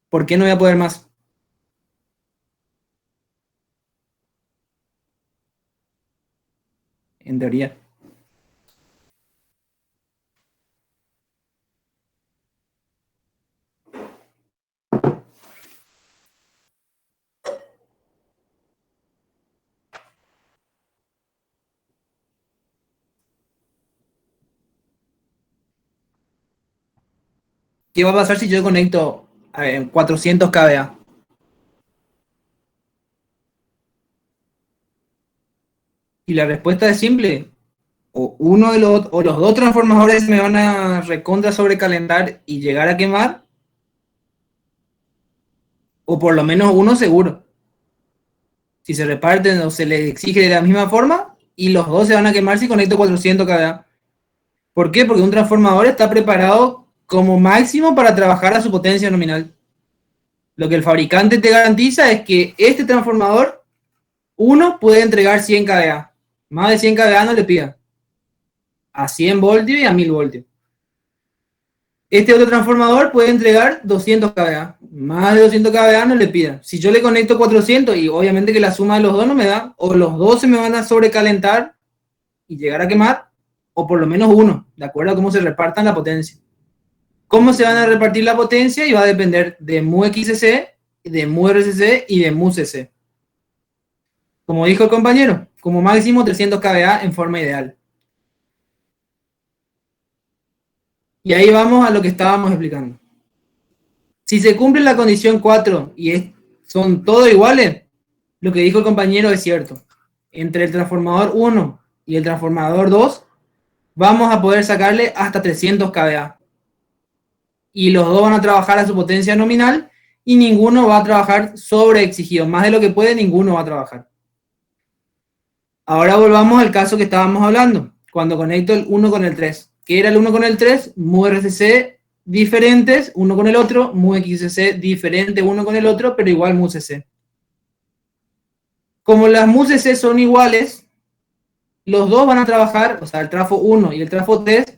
¿Por qué no voy a poder más? En teoría. ¿Qué va a pasar si yo conecto 400 kVA? Y la respuesta es simple. O los dos transformadores me van a recontra sobrecalentar y llegar a quemar, o por lo menos uno seguro. Si se reparten o se les exige de la misma forma, y los dos se van a quemar si conecto 400 kVA. ¿Por qué? Porque un transformador está preparado como máximo para trabajar a su potencia nominal. Lo que el fabricante te garantiza es que este transformador, uno puede entregar 100 kVA. Más de 100 kVA no le pida. A 100 voltios y a 1000 voltios. Este otro transformador puede entregar 200 kVA. Más de 200 kVA no le pida. Si yo le conecto 400 y obviamente que la suma de los dos no me da, o los dos se me van a sobrecalentar y llegar a quemar, o por lo menos uno, de acuerdo a cómo se repartan la potencia. ¿Cómo se van a repartir la potencia? Y va a depender de mu XCC, de mu RCC y de mu CC. Como dijo el compañero, como máximo 300 kVA en forma ideal. Y ahí vamos a lo que estábamos explicando. Si se cumple la condición 4 y son todos iguales, lo que dijo el compañero es cierto. Entre el transformador 1 y el transformador 2, vamos a poder sacarle hasta 300 kVA. y los dos van a trabajar a su potencia nominal y ninguno va a trabajar sobreexigido. Más de lo que puede, ninguno va a trabajar. Ahora volvamos al caso que estábamos hablando, cuando conecto el 1 con el 3. ¿Qué era el 1 con el 3? Mu RCC diferentes, uno con el otro, mu XCC diferente uno con el otro, pero igual mu CC. Como las mu CC son iguales, los dos van a trabajar, o sea, el trafo 1 y el trafo 3,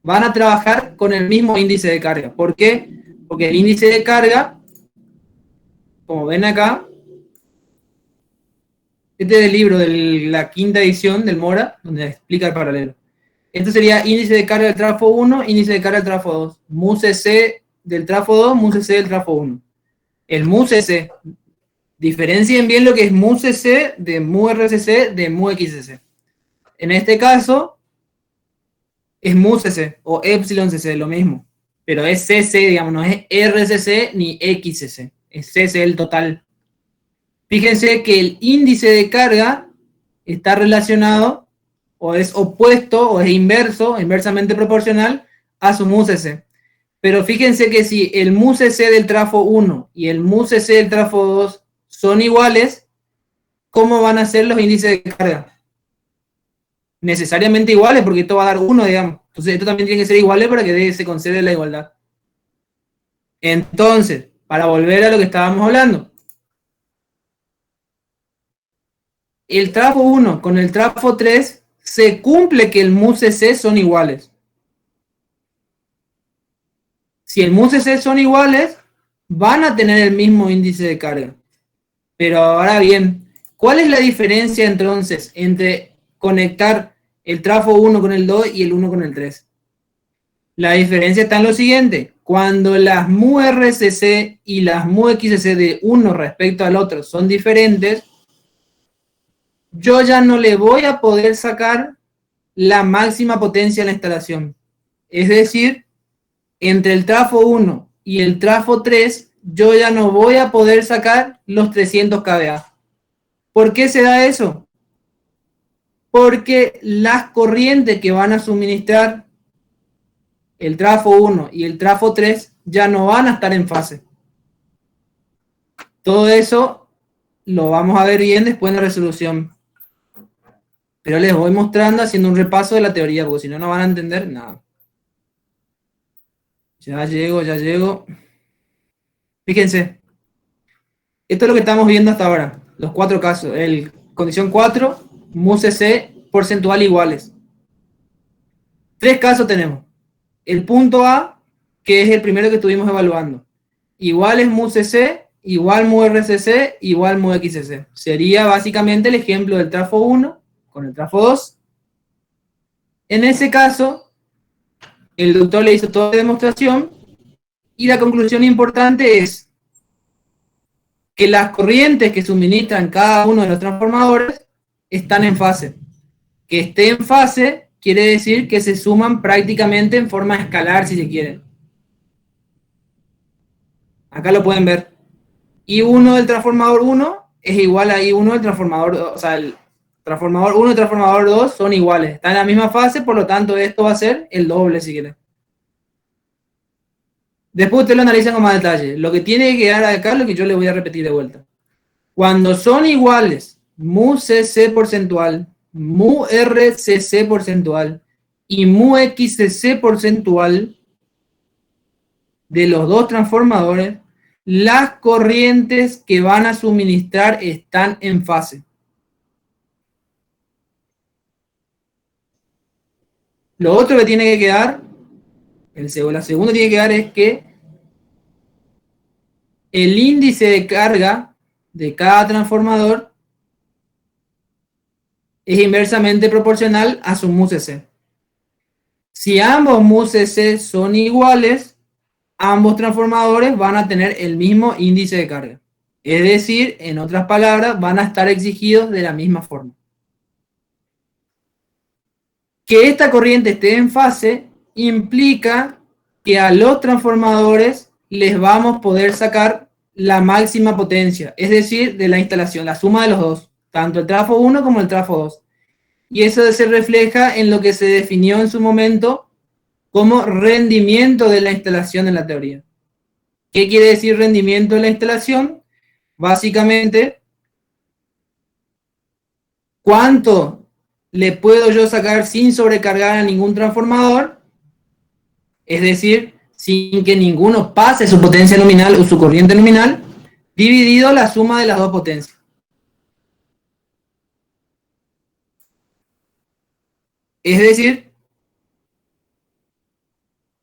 van a trabajar con el mismo índice de carga. ¿Por qué? Porque el índice de carga, como ven acá, este es el libro de la 5ª edición del Mora, donde explica el paralelo. Esto sería índice de carga del trafo 1, índice de carga del trafo 2. Mu CC del trafo 2, mu CC del trafo 1. El mu CC. Diferencien bien lo que es mu CC de mu RCC de mu XCC. En este caso, es mu CC o epsilon CC, lo mismo. Pero es CC, digamos, no es RCC ni XCC. Es CC el total. Fíjense que el índice de carga está relacionado o es opuesto o es inverso, inversamente proporcional a su mu CC. Pero fíjense que si el mu CC del trafo 1 y el mu CC del trafo 2 son iguales, ¿cómo van a ser los índices de carga? Necesariamente iguales, porque esto va a dar 1, digamos. Entonces esto también tiene que ser iguales para que se conceda la igualdad. Entonces, para volver a lo que estábamos hablando, el trafo 1 con el trafo 3 se cumple que el mu CC son iguales. Si el mu CC son iguales, van a tener el mismo índice de carga. Pero ahora bien, ¿cuál es la diferencia entonces entre conectar el trafo 1 con el 2 y el 1 con el 3? La diferencia está en lo siguiente. Cuando las mu RCC y las mu XCC de uno respecto al otro son diferentes, yo ya no le voy a poder sacar la máxima potencia en la instalación. Es decir, entre el trafo 1 y el trafo 3, yo ya no voy a poder sacar los 300 kVA. ¿Por qué se da eso? Porque las corrientes que van a suministrar el trafo 1 y el trafo 3 ya no van a estar en fase. Todo eso lo vamos a ver bien después en la resolución. Pero les voy mostrando haciendo un repaso de la teoría, porque si no, no van a entender nada. Ya llego. Fíjense. Esto es lo que estamos viendo hasta ahora. Los 4 casos. Condición 4, mu CC porcentual iguales. 3 casos tenemos. El punto A, que es el primero que estuvimos evaluando. Igual es mu CC, igual mu RCC, igual mu XCC. Sería básicamente el ejemplo del trafo 1 con el trafo 2. En ese caso, el doctor le hizo toda la demostración y la conclusión importante es que las corrientes que suministran cada uno de los transformadores están en fase. Que esté en fase quiere decir que se suman prácticamente en forma escalar, si se quiere. Acá lo pueden ver. I1 del transformador 1 es igual a I1 del transformador 2. O sea, el transformador 1 y transformador 2 son iguales. Están en la misma fase, por lo tanto esto va a ser el doble, si quiere. Después ustedes lo analizan con más detalle. Lo que tiene que quedar acá es lo que yo les voy a repetir de vuelta. Cuando son iguales mu CC porcentual, mu RCC porcentual y mu XCC porcentual de los dos transformadores, las corrientes que van a suministrar están en fase. Lo otro que tiene que quedar, la segunda tiene que quedar es que el índice de carga de cada transformador es inversamente proporcional a su mu CC. Si ambos mu CC son iguales, ambos transformadores van a tener el mismo índice de carga. Es decir, en otras palabras, van a estar exigidos de la misma forma. Que esta corriente esté en fase implica que a los transformadores les vamos a poder sacar la máxima potencia, es decir, de la instalación, la suma de los dos, tanto el trafo 1 como el trafo 2. Y eso se refleja en lo que se definió en su momento como rendimiento de la instalación en la teoría. ¿Qué quiere decir rendimiento de la instalación? Básicamente, ¿cuánto le puedo yo sacar sin sobrecargar a ningún transformador? Es decir, sin que ninguno pase su potencia nominal o su corriente nominal, dividido la suma de las dos potencias. Es decir,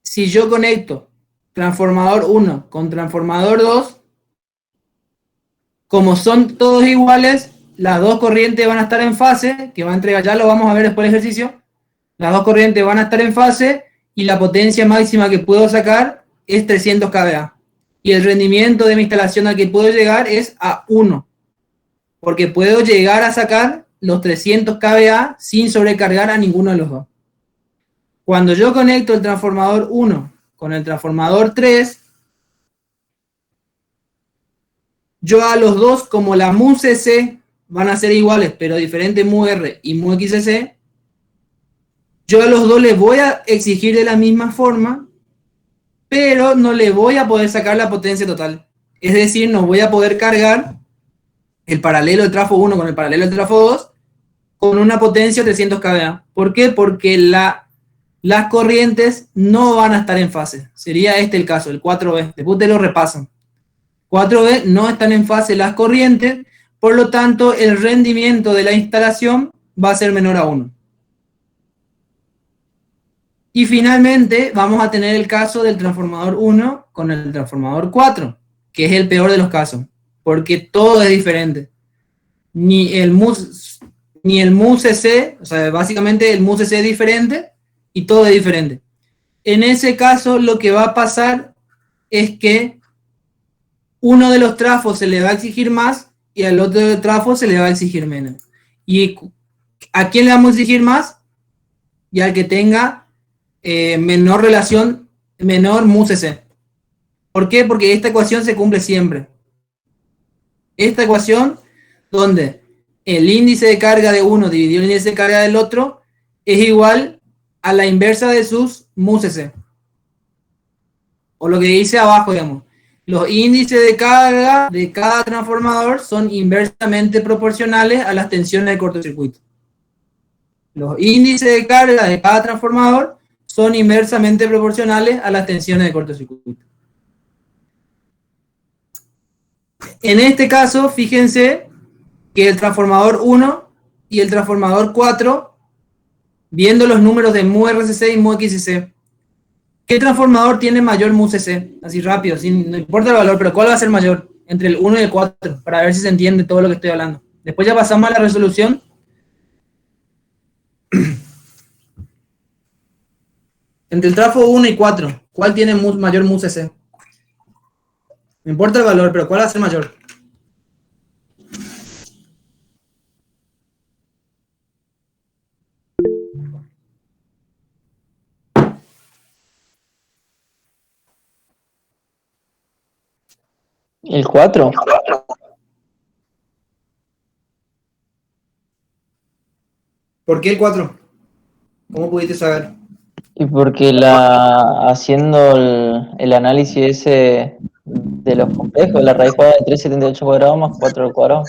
si yo conecto transformador 1 con transformador 2, como son todos iguales, las dos corrientes van a estar en fase, que va a entregar, ya lo vamos a ver después del ejercicio, las dos corrientes van a estar en fase y la potencia máxima que puedo sacar es 300 kVA. Y el rendimiento de mi instalación al que puedo llegar es a 1, porque puedo llegar a sacar los 300 kVA sin sobrecargar a ninguno de los dos. Cuando yo conecto el transformador 1 con el transformador 3, yo a los dos, como la mu CC van a ser iguales, pero diferente mu R y mu XC, yo a los dos les voy a exigir de la misma forma, pero no le voy a poder sacar la potencia total. Es decir, no voy a poder cargar el paralelo del trafo 1 con el paralelo del trafo 2 con una potencia de 300 kVA. ¿Por qué? Porque las corrientes no van a estar en fase. Sería este el caso, el 4B. Después te lo repasan. 4B no están en fase las corrientes, por lo tanto el rendimiento de la instalación va a ser menor a 1. Y finalmente vamos a tener el caso del transformador 1 con el transformador 4, que es el peor de los casos, porque todo es diferente. Ni el mu CC, o sea, básicamente el mu CC es diferente y todo es diferente. En ese caso lo que va a pasar es que uno de los trafos se le va a exigir más y al otro trafo se le va a exigir menos. ¿Y a quién le vamos a exigir más? Y al que tenga menor relación, menor mu CC. ¿Por qué? Porque esta ecuación se cumple siempre. Esta ecuación, donde el índice de carga de uno dividido el índice de carga del otro, es igual a la inversa de sus mu CC. O lo que dice abajo, digamos. Los índices de carga de cada transformador son inversamente proporcionales a las tensiones del cortocircuito. Los índices de carga de cada transformador son inversamente proporcionales a las tensiones de cortocircuito. En este caso, fíjense que el transformador 1 y el transformador 4, viendo los números de mu RCC y mu XC, ¿qué transformador tiene mayor mu CC? Así rápido, no importa el valor, pero ¿cuál va a ser mayor? Entre el 1 y el 4, para ver si se entiende todo lo que estoy hablando. Después ya pasamos a la resolución. Entre el trafo 1 y 4, ¿cuál tiene mayor mu CC? No importa el valor, pero ¿cuál va a ser mayor? ¿El 4? ¿Por qué el 4? ¿Cómo pudiste saber? Y porque haciendo el análisis ese de los complejos, la raíz cuadrada de 378 cuadrados más 4 al cuadrado.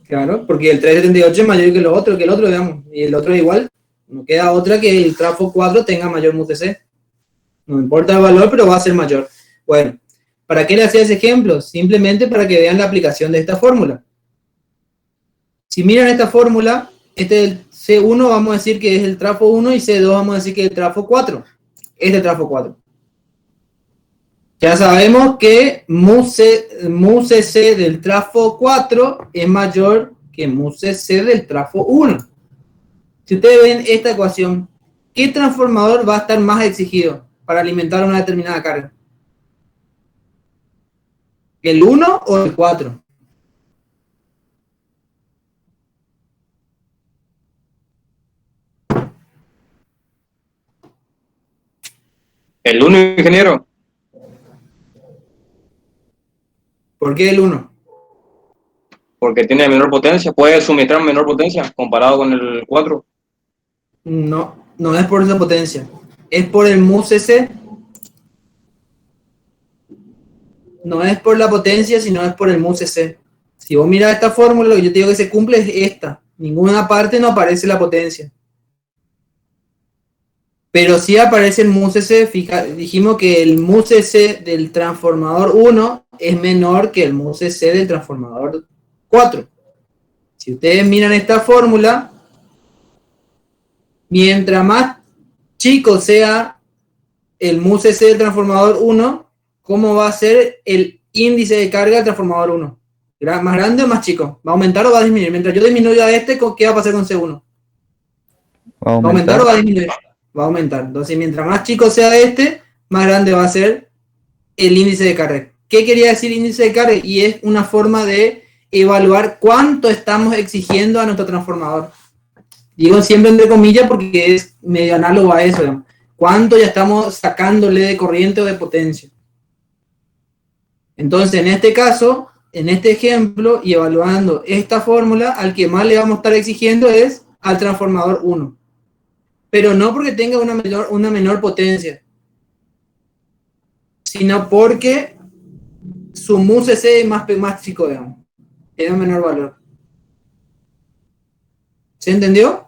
Claro, porque el 378 es mayor que el otro, digamos, y el otro es igual. No queda otra que el trafo 4 tenga mayor mu CC. No importa el valor, pero va a ser mayor. Bueno, ¿para qué le hacía ese ejemplo? Simplemente para que vean la aplicación de esta fórmula. Si miran esta fórmula, este es el C1, vamos a decir que es el trafo 1, y C2 vamos a decir que es el trafo 4. Este trafo 4. Ya sabemos que mu CC del trafo 4 es mayor que mu CC del trafo 1. Si ustedes ven esta ecuación, ¿qué transformador va a estar más exigido para alimentar una determinada carga? ¿El 1 o el 4? El 1, ingeniero. ¿Por qué el 1? Porque tiene menor potencia, puede suministrar menor potencia comparado con el 4. No, no es por esa potencia. es por el mu cc. No es por la potencia, sino es por el mu cc. Si vos miras esta fórmula, lo que yo te digo que se cumple es esta. Ninguna parte no aparece la potencia. Pero sí aparece el mu cc. Dijimos que el mu cc del transformador 1 es menor que el mu cc del transformador 4. Si ustedes miran esta fórmula, mientras más chico sea el mu cc del transformador 1, ¿cómo va a ser el índice de carga del transformador 1? ¿Más grande o más chico? ¿Va a aumentar o va a disminuir? Mientras yo disminuya este, ¿qué va a pasar con C1? ¿Va a aumentar o va a disminuir? Va a aumentar. Entonces, mientras más chico sea este, más grande va a ser el índice de carga. ¿Qué quería decir índice de carga? Y es una forma de evaluar cuánto estamos exigiendo a nuestro transformador. Digo siempre entre comillas porque es medio análogo a eso, ¿no? Cuánto ya estamos sacándole de corriente o de potencia. Entonces, en este caso, en este ejemplo, y evaluando esta fórmula, al que más le vamos a estar exigiendo es al transformador 1. Pero no porque tenga una menor potencia, sino porque su mu cc es más chico, digamos. Tiene un menor valor. ¿Se entendió?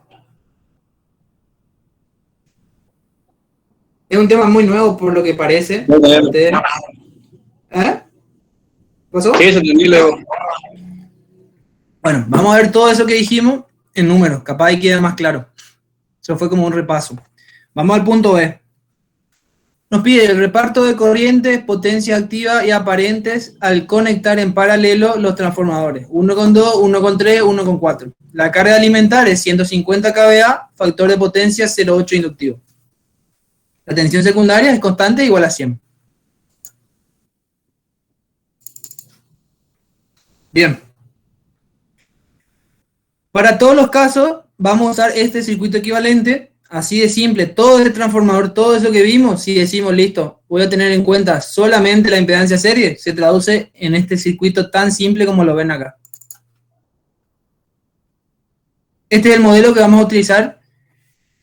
Es un tema muy nuevo por lo que parece. ¿Eh? ¿Pasó? Sí, se entendí, Leo. Bueno, vamos a ver todo eso que dijimos en números. Capaz ahí queda más claro. Eso fue como un repaso. Vamos al punto B. Nos pide el reparto de corrientes, potencia activa y aparentes al conectar en paralelo los transformadores. 1,2, 1,3, 1,4. La carga alimentar es 150 kVA, factor de potencia 0,8 inductivo. La tensión secundaria es constante igual a 100. Bien. Para todos los casos, vamos a usar este circuito equivalente. Así de simple, todo el transformador, todo eso que vimos, si decimos, listo, voy a tener en cuenta solamente la impedancia serie, se traduce en este circuito tan simple como lo ven acá. Este es el modelo que vamos a utilizar,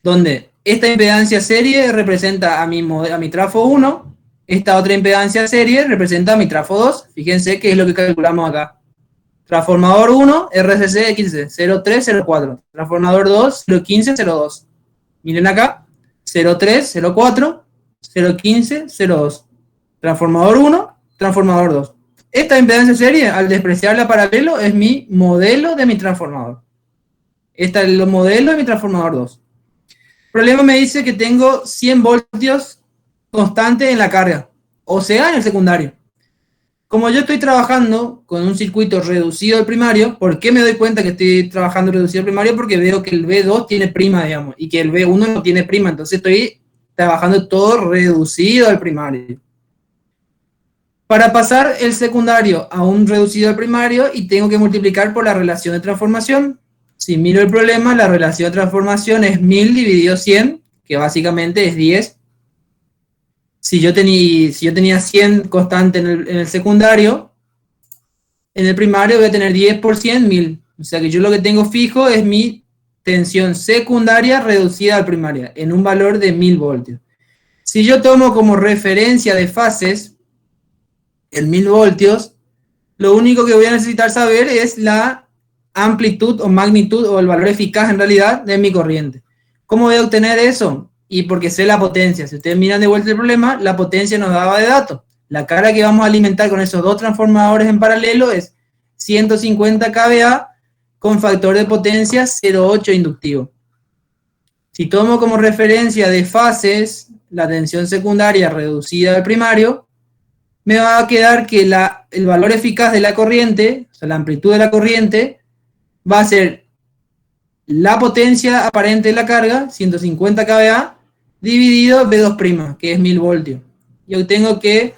donde esta impedancia serie representa a mi trafo 1, esta otra impedancia serie representa a mi trafo 2. Fíjense que es lo que calculamos acá. Transformador 1, RCC XC, 0304. Transformador 2, 015, 02. Miren acá, 03, 04, 015, 02. Transformador 1, transformador 2. Esta impedancia serie, al despreciarla paralelo, es mi modelo de mi transformador. Este es el modelo de mi transformador 2. El problema me dice que tengo 100 voltios constantes en la carga, o sea, en el secundario. Como yo estoy trabajando con un circuito reducido al primario, ¿por qué me doy cuenta que estoy trabajando reducido al primario? Porque veo que el B2 tiene prima, digamos, y que el B1 no tiene prima, entonces estoy trabajando todo reducido al primario. Para pasar el secundario a un reducido al primario, y tengo que multiplicar por la relación de transformación. Si miro el problema, la relación de transformación es 1000 dividido 100, que básicamente es 10. Si yo tenía 100 constante en el secundario, en el primario voy a tener 10 por 100, 1000. O sea que yo lo que tengo fijo es mi tensión secundaria reducida al primaria, en un valor de 1000 voltios. Si yo tomo como referencia de fases el 1000 voltios, lo único que voy a necesitar saber es la amplitud o magnitud o el valor eficaz en realidad de mi corriente. ¿Cómo voy a obtener eso? Y porque sé la potencia. Si ustedes miran de vuelta el problema, la potencia nos daba de datos. La carga que vamos a alimentar con esos dos transformadores en paralelo es 150 kVA con factor de potencia 0,8 inductivo. Si tomo como referencia de fases la tensión secundaria reducida al primario, me va a quedar que el valor eficaz de la corriente, o sea, la amplitud de la corriente, va a ser la potencia aparente de la carga, 150 kVA, dividido B2', que es 1000 voltios. Y obtengo que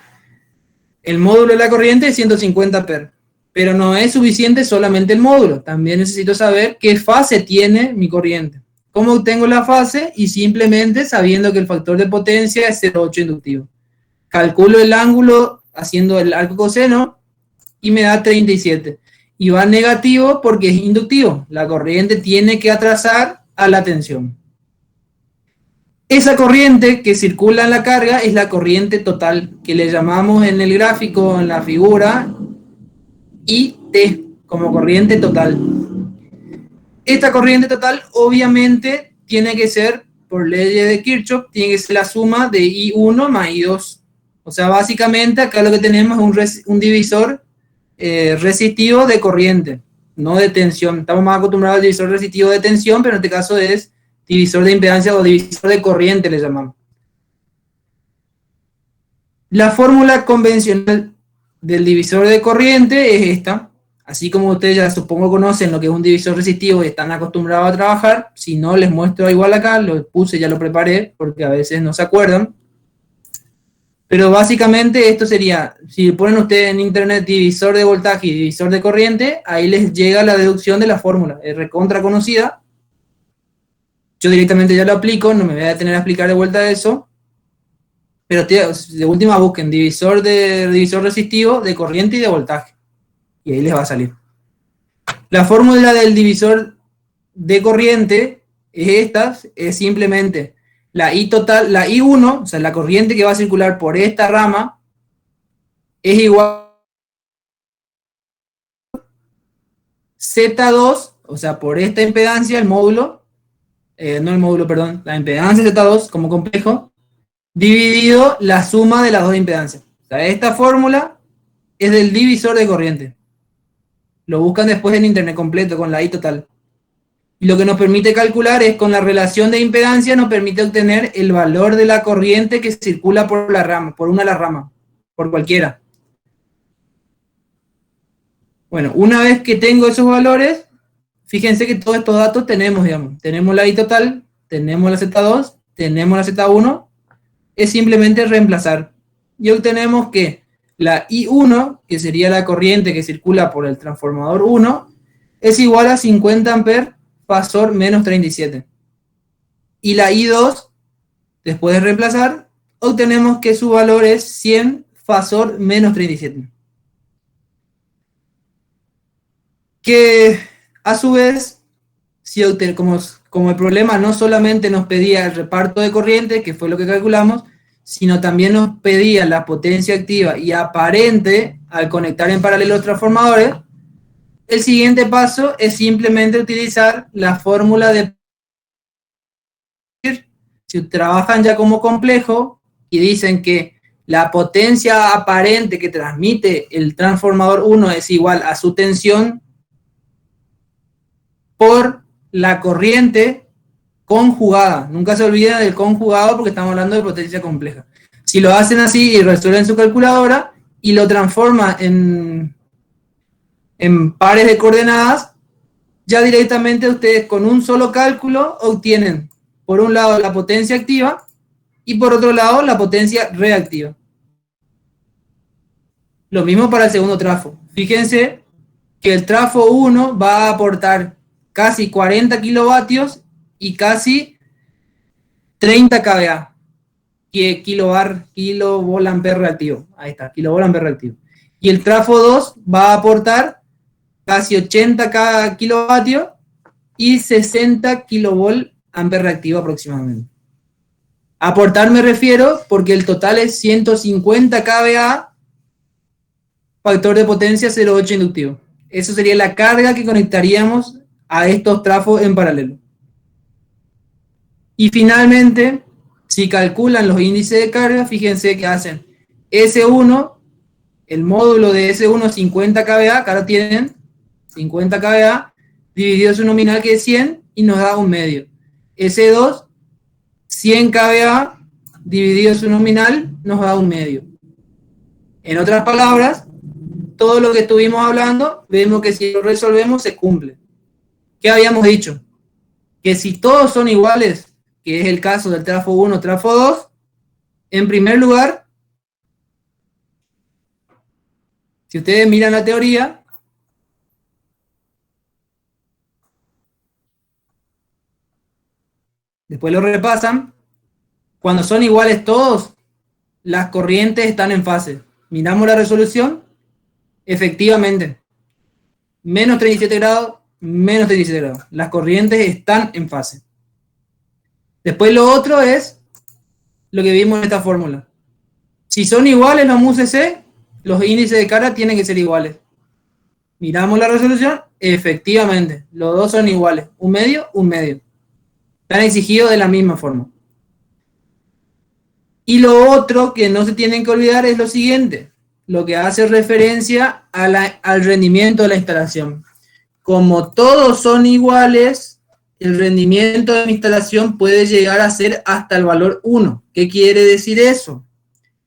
el módulo de la corriente es 150 per. Pero no es suficiente solamente el módulo. También necesito saber qué fase tiene mi corriente. ¿Cómo obtengo la fase? Y simplemente sabiendo que el factor de potencia es 0,8 inductivo. Calculo el ángulo haciendo el arco coseno y me da 37. Y va negativo porque es inductivo. La corriente tiene que atrasar a la tensión. Esa corriente que circula en la carga es la corriente total, que le llamamos en el gráfico, en la figura, IT, como corriente total. Esta corriente total obviamente tiene que ser, por leyes de Kirchhoff, tiene que ser la suma de I1 más I2. O sea, básicamente acá lo que tenemos es un divisor resistivo de corriente, no de tensión. Estamos más acostumbrados al divisor resistivo de tensión, pero en este caso es divisor de impedancia o divisor de corriente, le llamamos. La fórmula convencional del divisor de corriente es esta. Así como ustedes ya supongo conocen lo que es un divisor resistivo y están acostumbrados a trabajar, si no les muestro igual acá, lo puse, ya lo preparé, porque a veces no se acuerdan. Pero básicamente esto sería, si ponen ustedes en internet divisor de voltaje y divisor de corriente, ahí les llega la deducción de la fórmula, es recontra conocida. Yo directamente ya lo aplico, no me voy a detener a explicar de vuelta eso. Pero de última busquen divisor resistivo de corriente y de voltaje. Y ahí les va a salir. La fórmula del divisor de corriente es esta, es simplemente la I total, la I1, o sea, la corriente que va a circular por esta rama, es igual a Z2, o sea, por esta impedancia, el módulo, la impedancia Z2 como complejo, dividido la suma de las dos impedancias. O sea, esta fórmula es del divisor de corriente. Lo buscan después en internet completo con la I total. Y lo que nos permite calcular es con la relación de impedancia nos permite obtener el valor de la corriente que circula por la rama, por una de las ramas, por cualquiera. Bueno, una vez que tengo esos valores, fíjense que todos estos datos tenemos, digamos. Tenemos la I total, tenemos la Z2, tenemos la Z1. Es simplemente reemplazar. Y obtenemos que la I1, que sería la corriente que circula por el transformador 1, es igual a 50 amperes fasor menos 37. Y la I2, después de reemplazar, obtenemos que su valor es 100 fasor menos 37. Que a su vez, si como el problema no solamente nos pedía el reparto de corriente, que fue lo que calculamos, sino también nos pedía la potencia activa y aparente al conectar en paralelo los transformadores, el siguiente paso es simplemente utilizar la fórmula de... Si trabajan ya como complejo y dicen que la potencia aparente que transmite el transformador 1 es igual a su tensión por la corriente conjugada. Nunca se olviden del conjugado porque estamos hablando de potencia compleja. Si lo hacen así y resuelven su calculadora y lo transforman en pares de coordenadas, ya directamente ustedes con un solo cálculo obtienen por un lado la potencia activa y por otro lado la potencia reactiva. Lo mismo para el segundo trafo. Fíjense que el trafo 1 va a aportar casi 40 kilovatios y casi 30 kVA, que kilovolt-ampere reactivo. Ahí está, kilovolt-ampere reactivo. Y el trafo 2 va a aportar casi 80 kilovatios y 60 kilovolt-ampere reactivo aproximadamente. Aportar me refiero porque el total es 150 kVA, factor de potencia 0,8 inductivo. Eso sería la carga que conectaríamos a estos trafos en paralelo. Y finalmente, si calculan los índices de carga, fíjense que hacen S1, el módulo de S1 50 kVA, que ahora tienen 50 kVA, dividido su nominal que es 100 y nos da un medio. S2, 100 kVA, dividido su nominal, nos da un medio. En otras palabras, todo lo que estuvimos hablando, vemos que si lo resolvemos se cumple. ¿Qué habíamos dicho? Que si todos son iguales, que es el caso del trafo 1, trafo 2, en primer lugar, si ustedes miran la teoría, después lo repasan, cuando son iguales todos, las corrientes están en fase. Miramos la resolución, efectivamente, menos 37 grados, menos 37 grados. Las corrientes están en fase. Después lo otro es lo que vimos en esta fórmula. Si son iguales los MUCC, los índices de carga tienen que ser iguales. Miramos la resolución, efectivamente, los dos son iguales, un medio. Están exigidos de la misma forma. Y lo otro que no se tienen que olvidar es lo siguiente, lo que hace referencia al rendimiento de la instalación. Como todos son iguales, el rendimiento de mi instalación puede llegar a ser hasta el valor 1. ¿Qué quiere decir eso?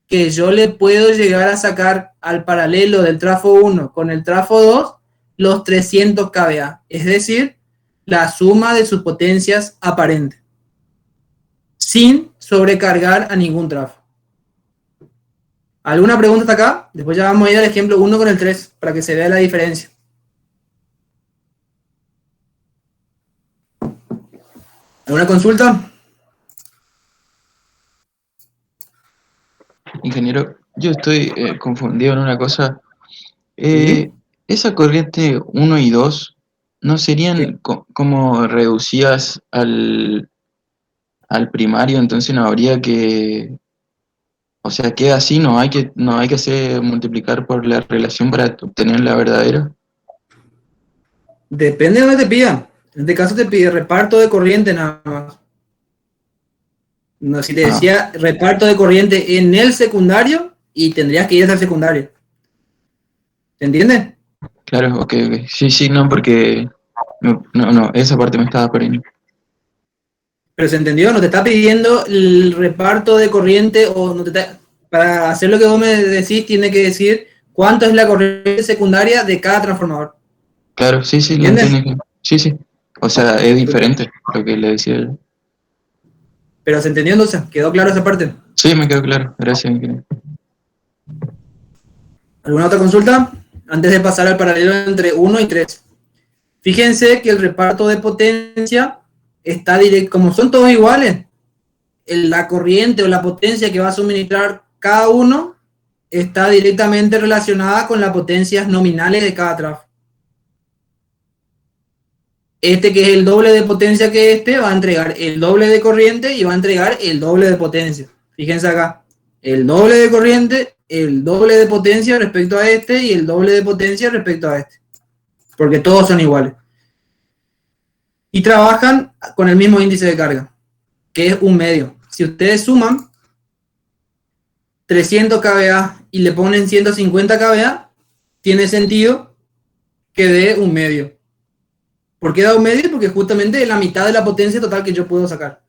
Que yo le puedo llegar a sacar al paralelo del trafo 1 con el trafo 2 los 300 kVA, es decir, la suma de sus potencias aparentes, sin sobrecargar a ningún trafo. ¿Alguna pregunta hasta acá? Después ya vamos a ir al ejemplo 1 con el 3 para que se vea la diferencia. ¿Alguna consulta? Ingeniero, yo estoy confundido en una cosa. ¿Sí? Esa corriente 1 y 2 no serían Sí. como reducidas al primario, entonces no habría que, o sea, queda así, no hay que hacer multiplicar por la relación para obtener la verdadera. Depende de donde te pida. En este caso te pide reparto de corriente nada más. No, si te decía reparto de corriente en el secundario y tendrías que ir hasta el secundario. ¿Se entiende? Claro, ok. Sí, no, porque no, esa parte me estaba perdiendo. Pero se entendió, no te está pidiendo el reparto de corriente o no te está, para hacer lo que vos me decís tiene que decir cuánto es la corriente secundaria de cada transformador. Claro, sí, lo ¿Entiendes? entiendo. Sí. O sea, es diferente lo que le decía él. Pero se entendió entonces, quedó claro esa parte. Sí, me quedó claro. Gracias, ingeniero. ¿Alguna otra consulta? Antes de pasar al paralelo entre 1 y 3. Fíjense que el reparto de potencia está directo, como son todos iguales, la corriente o la potencia que va a suministrar cada uno está directamente relacionada con las potencias nominales de cada trafo. Este, que es el doble de potencia que este, va a entregar el doble de corriente y va a entregar el doble de potencia. Fíjense acá, el doble de corriente, el doble de potencia respecto a este y el doble de potencia respecto a este. Porque todos son iguales. Y trabajan con el mismo índice de carga, que es un medio. Si ustedes suman 300 kVA y le ponen 150 kVA, tiene sentido que dé un medio. ¿Por qué da un medio? Porque justamente es la mitad de la potencia total que yo puedo sacar.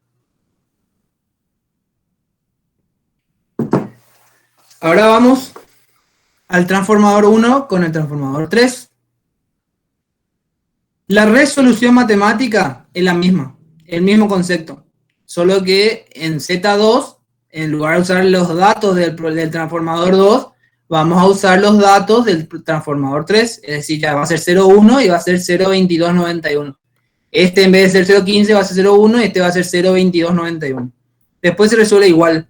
Ahora vamos al transformador 1 con el transformador 3. La resolución matemática es la misma, el mismo concepto, solo que en Z2, en lugar de usar los datos del transformador 2, vamos a usar los datos del transformador 3, es decir, ya va a ser 0,1 y va a ser 0,2291. Este en vez de ser 0,15 va a ser 0,1 y este va a ser 0,2291. Después se resuelve igual.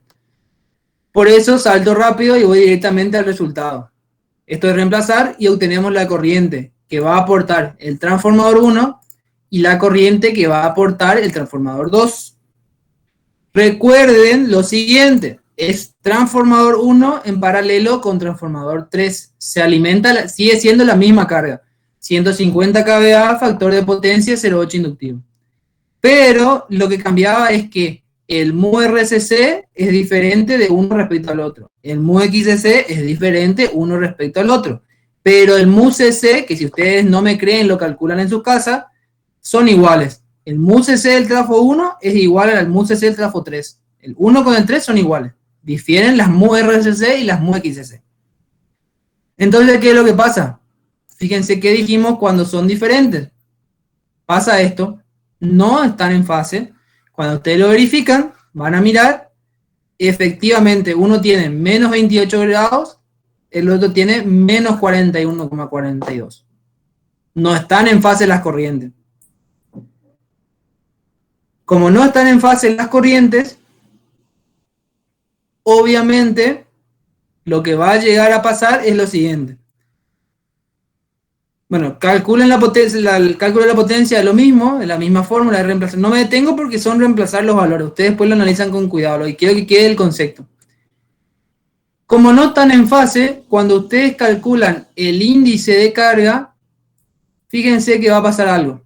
Por eso salto rápido y voy directamente al resultado. Esto es reemplazar y obtenemos la corriente que va a aportar el transformador 1 y la corriente que va a aportar el transformador 2. Recuerden lo siguiente, es transformador 1 en paralelo con transformador 3. Se alimenta, sigue siendo la misma carga. 150 kVA, factor de potencia 0,8 inductivo. Pero lo que cambiaba es que el MU-RCC es diferente de uno respecto al otro. El MU-XCC es diferente uno respecto al otro. Pero el MU-CC, que si ustedes no me creen, lo calculan en su casa, son iguales. El MU-CC del trafo 1 es igual al MU-CC del trafo 3. El 1 con el 3 son iguales. Difieren las MU-RCC y las MU-XCC. Entonces, ¿qué es lo que pasa? Fíjense qué dijimos cuando son diferentes. Pasa esto, no están en fase. Cuando ustedes lo verifican, van a mirar, efectivamente uno tiene menos 28 grados, el otro tiene menos 41,42. No están en fase las corrientes. Como no están en fase las corrientes, obviamente lo que va a llegar a pasar es lo siguiente. Bueno, calculen la potencia, el cálculo de la potencia es lo mismo, es la misma fórmula de reemplazar. No me detengo porque son reemplazar los valores. Ustedes después lo analizan con cuidado y quiero que quede el concepto. Como no están en fase, cuando ustedes calculan el índice de carga, fíjense que va a pasar algo.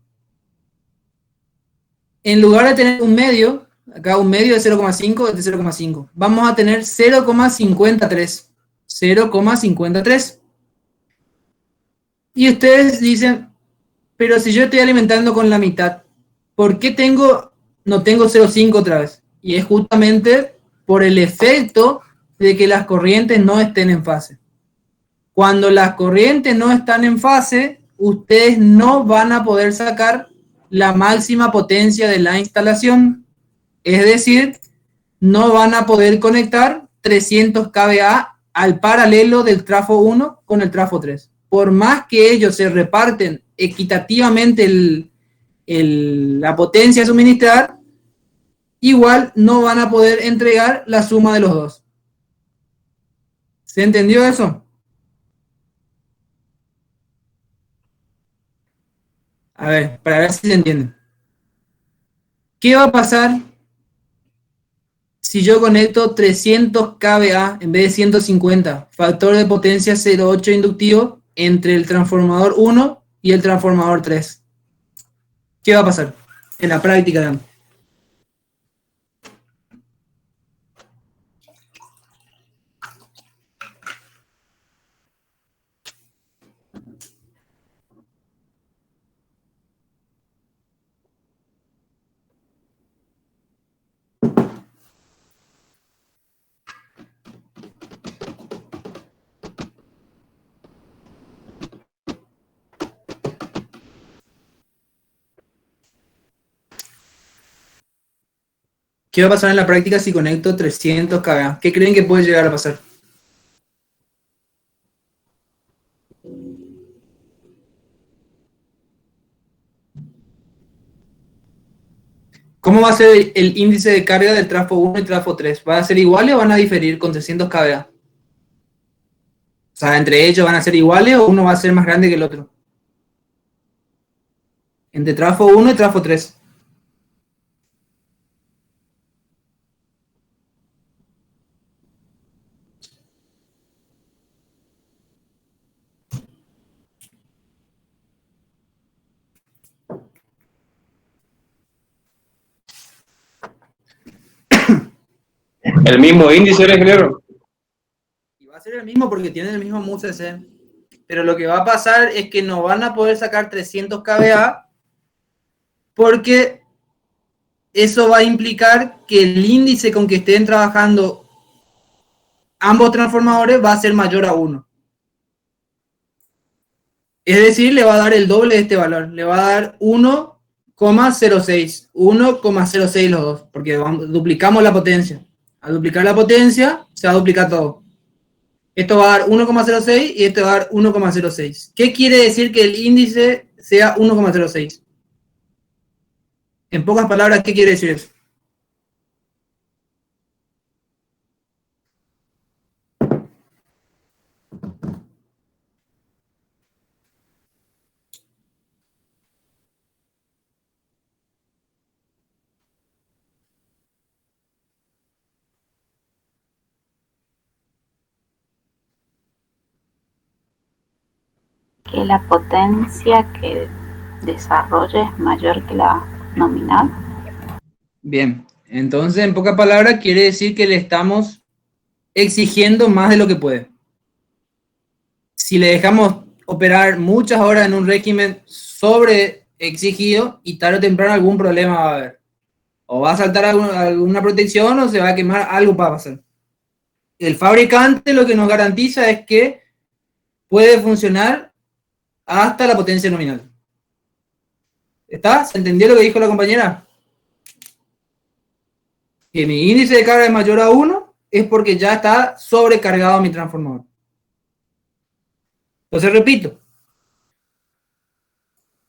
En lugar de tener un medio, acá un medio de 0,5, de 0,5, vamos a tener 0,53. 0,53. Y ustedes dicen, pero si yo estoy alimentando con la mitad, ¿por qué no tengo 0,5 otra vez? Y es justamente por el efecto de que las corrientes no estén en fase. Cuando las corrientes no están en fase, ustedes no van a poder sacar la máxima potencia de la instalación. Es decir, no van a poder conectar 300 kVA al paralelo del trafo 1 con el trafo 3. Por más que ellos se reparten equitativamente la potencia a suministrar, igual no van a poder entregar la suma de los dos. ¿Se entendió eso? A ver, para ver si se entiende. ¿Qué va a pasar si yo conecto 300 kVA en vez de 150? Factor de potencia 0,8 inductivo entre el transformador 1 y el transformador 3. ¿Qué va a pasar en la práctica, Dan? ¿Qué va a pasar en la práctica si conecto 300 kVA? ¿Qué creen que puede llegar a pasar? ¿Cómo va a ser el índice de carga del trafo 1 y trafo 3? ¿Va a ser iguales o van a diferir con 300 kVA? O sea, ¿entre ellos van a ser iguales o uno va a ser más grande que el otro? Entre trafo 1 y trafo 3. El mismo índice, ¿eres ingeniero? Y va a ser el mismo porque tienen el mismo MUSC. Pero lo que va a pasar es que no van a poder sacar 300 kVA porque eso va a implicar que el índice con que estén trabajando ambos transformadores va a ser mayor a 1. Es decir, le va a dar el doble de este valor. Le va a dar 1,06. 1,06 los dos, porque duplicamos la potencia. Al duplicar la potencia, se va a duplicar todo. Esto va a dar 1,06 y esto va a dar 1,06. ¿Qué quiere decir que el índice sea 1,06? En pocas palabras, ¿qué quiere decir eso? Que la potencia que desarrolle es mayor que la nominal. Bien, entonces en pocas palabras quiere decir que le estamos exigiendo más de lo que puede. Si le dejamos operar muchas horas en un régimen sobre exigido, y tarde o temprano algún problema va a haber. O va a saltar alguna protección o se va a quemar, algo va a pasar. El fabricante lo que nos garantiza es que puede funcionar hasta la potencia nominal. ¿Está? ¿Se entendió lo que dijo la compañera? Que mi índice de carga es mayor a 1 es porque ya está sobrecargado mi transformador. Entonces repito,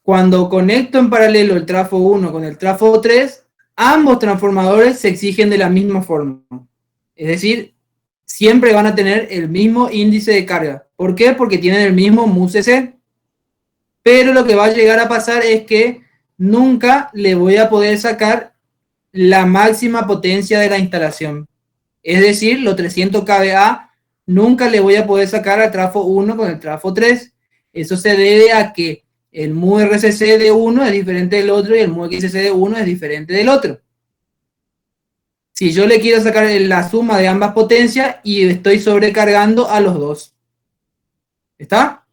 cuando conecto en paralelo el trafo 1 con el trafo 3, ambos transformadores se exigen de la misma forma. Es decir, siempre van a tener el mismo índice de carga. ¿Por qué? Porque tienen el mismo MUSC. pero lo que va a llegar a pasar es que nunca le voy a poder sacar la máxima potencia de la instalación. Es decir, los 300 kVA nunca le voy a poder sacar al trafo 1 con el trafo 3. Eso se debe a que el mu RCC de uno es diferente del otro y el mu XCC de uno es diferente del otro. Si yo le quiero sacar la suma de ambas potencias y estoy sobrecargando a los dos. ¿Está?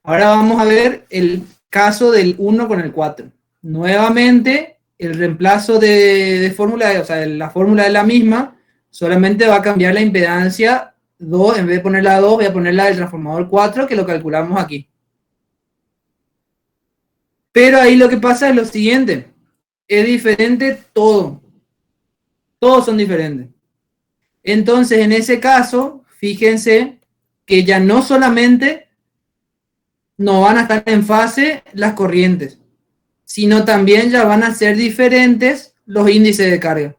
Ahora vamos a ver el caso del 1 con el 4. Nuevamente, el reemplazo de fórmula, o sea, la fórmula es la misma, solamente va a cambiar la impedancia 2, en vez de ponerla 2, voy a ponerla del transformador 4, que lo calculamos aquí. Pero ahí lo que pasa es lo siguiente, es diferente todo. Todos son diferentes. Entonces, en ese caso, fíjense que ya no solamente no van a estar en fase las corrientes, sino también ya van a ser diferentes los índices de carga.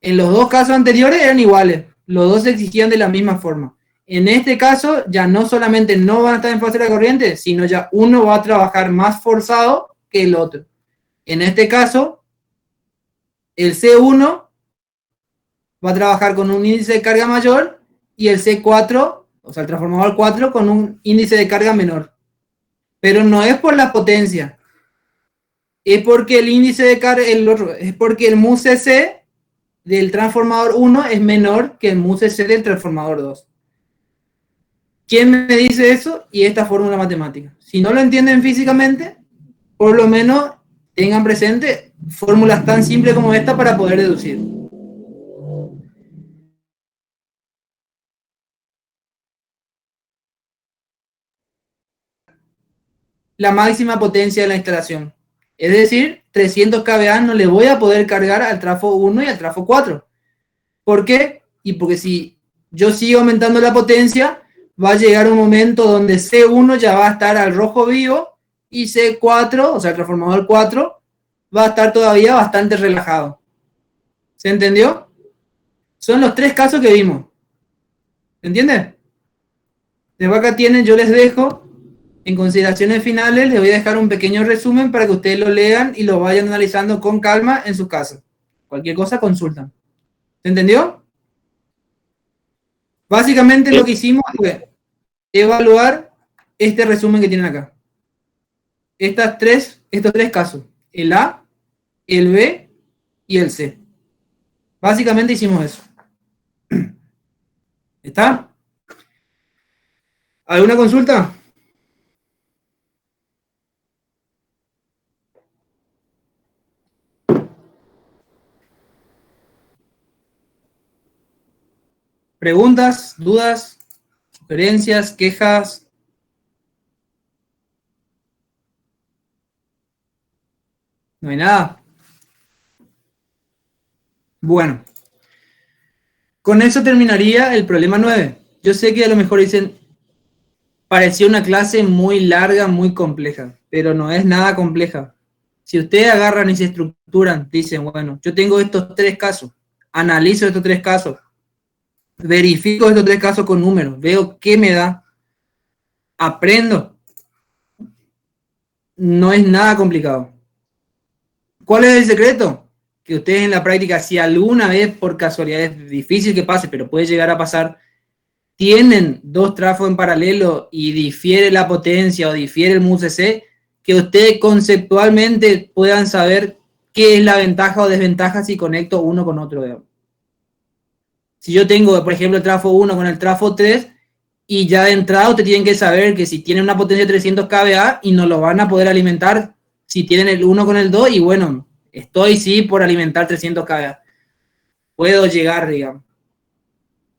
En los dos casos anteriores eran iguales, los dos se exigían de la misma forma. En este caso, ya no solamente no van a estar en fase de la corriente, sino ya uno va a trabajar más forzado que el otro. En este caso, el C1 va a trabajar con un índice de carga mayor y el C4, o sea, el transformador 4, con un índice de carga menor. Pero no es por la potencia, es porque el índice de carga, es porque el mu CC del transformador 1 es menor que el mu CC del transformador 2. ¿Quién me dice eso? Y esta fórmula matemática. Si no lo entienden físicamente, por lo menos tengan presente fórmulas tan simples como esta para poder deducir. La máxima potencia de la instalación. Es decir, 300 kVA no le voy a poder cargar al trafo 1 y al trafo 4. ¿Por qué? Y porque si yo sigo aumentando la potencia, va a llegar un momento donde C1 ya va a estar al rojo vivo y C4, o sea, el transformador 4, va a estar todavía bastante relajado. ¿Se entendió? Son los tres casos que vimos. ¿Se entiende? Después acá tienen, yo les dejo, en consideraciones finales, les voy a dejar un pequeño resumen para que ustedes lo lean y lo vayan analizando con calma en su casa. Cualquier cosa, consultan. ¿Se entendió? Básicamente lo que hicimos fue evaluar este resumen que tienen acá. Estos tres casos, el A, el B y el C. Básicamente hicimos eso. ¿Está? ¿Alguna consulta? ¿Preguntas, dudas, sugerencias, quejas? ¿No hay nada? Bueno, con eso terminaría el problema 9. Yo sé que a lo mejor dicen, pareció una clase muy larga, muy compleja, pero no es nada compleja. Si ustedes agarran y se estructuran, dicen, bueno, yo tengo estos tres casos, analizo estos tres casos, verifico estos tres casos con números, veo qué me da, aprendo. No es nada complicado. ¿Cuál es el secreto? Que ustedes en la práctica, si alguna vez por casualidad, es difícil que pase, pero puede llegar a pasar, tienen dos trafos en paralelo y difiere la potencia o difiere el mu CC, que ustedes conceptualmente puedan saber qué es la ventaja o desventaja si conecto uno con otro. Si yo tengo, por ejemplo, el trafo 1 con el trafo 3, y ya de entrada ustedes tienen que saber que si tienen una potencia de 300 kVA y no lo van a poder alimentar si tienen el 1 con el 2, y bueno, estoy sí por alimentar 300 kVA. Puedo llegar, digamos.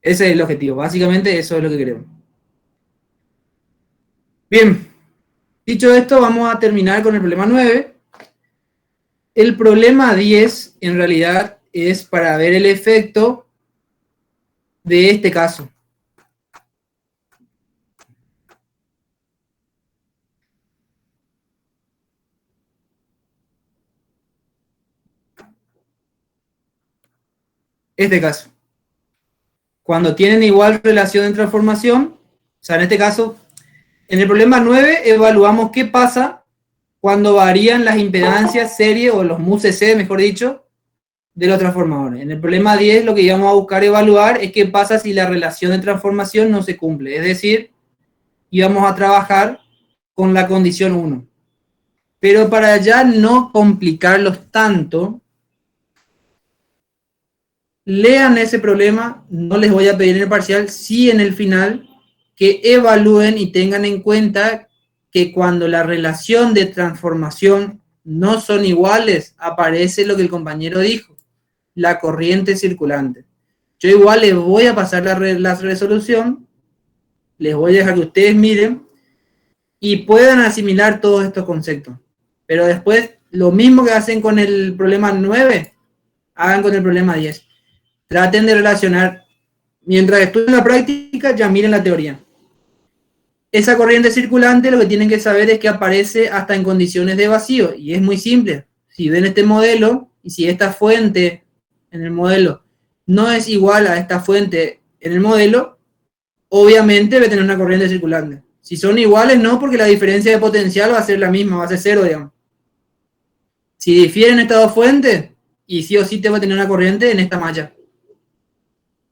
Ese es el objetivo. Básicamente eso es lo que queremos. Bien. Dicho esto, vamos a terminar con el problema 9. El problema 10, en realidad, es para ver el efecto de este caso. Este caso. Cuando tienen igual relación de transformación, o sea, en este caso, En el problema 9 evaluamos qué pasa cuando varían las impedancias serie o los MUCC, mejor dicho, de los transformadores. En el problema 10 lo que íbamos a buscar evaluar es qué pasa si la relación de transformación no se cumple. Es decir, íbamos a trabajar con la condición 1. Pero para ya no complicarlos tanto, lean ese problema, no les voy a pedir en el parcial, sí en el final, que evalúen y tengan en cuenta que cuando la relación de transformación no son iguales, aparece lo que el compañero dijo, la corriente circulante. Yo igual les voy a pasar la resolución, les voy a dejar que ustedes miren y puedan asimilar todos estos conceptos. Pero después, lo mismo que hacen con el problema 9, hagan con el problema 10. Traten de relacionar, mientras estudien la práctica, ya miren la teoría. Esa corriente circulante lo que tienen que saber es que aparece hasta en condiciones de vacío, y es muy simple. Si ven este modelo, y si esta fuente en el modelo no es igual a esta fuente en el modelo, obviamente va a tener una corriente circulante. Si son iguales, no, porque la diferencia de potencial va a ser la misma, va a ser 0, digamos. Si difieren estas dos fuentes, y sí o sí te va a tener una corriente en esta malla.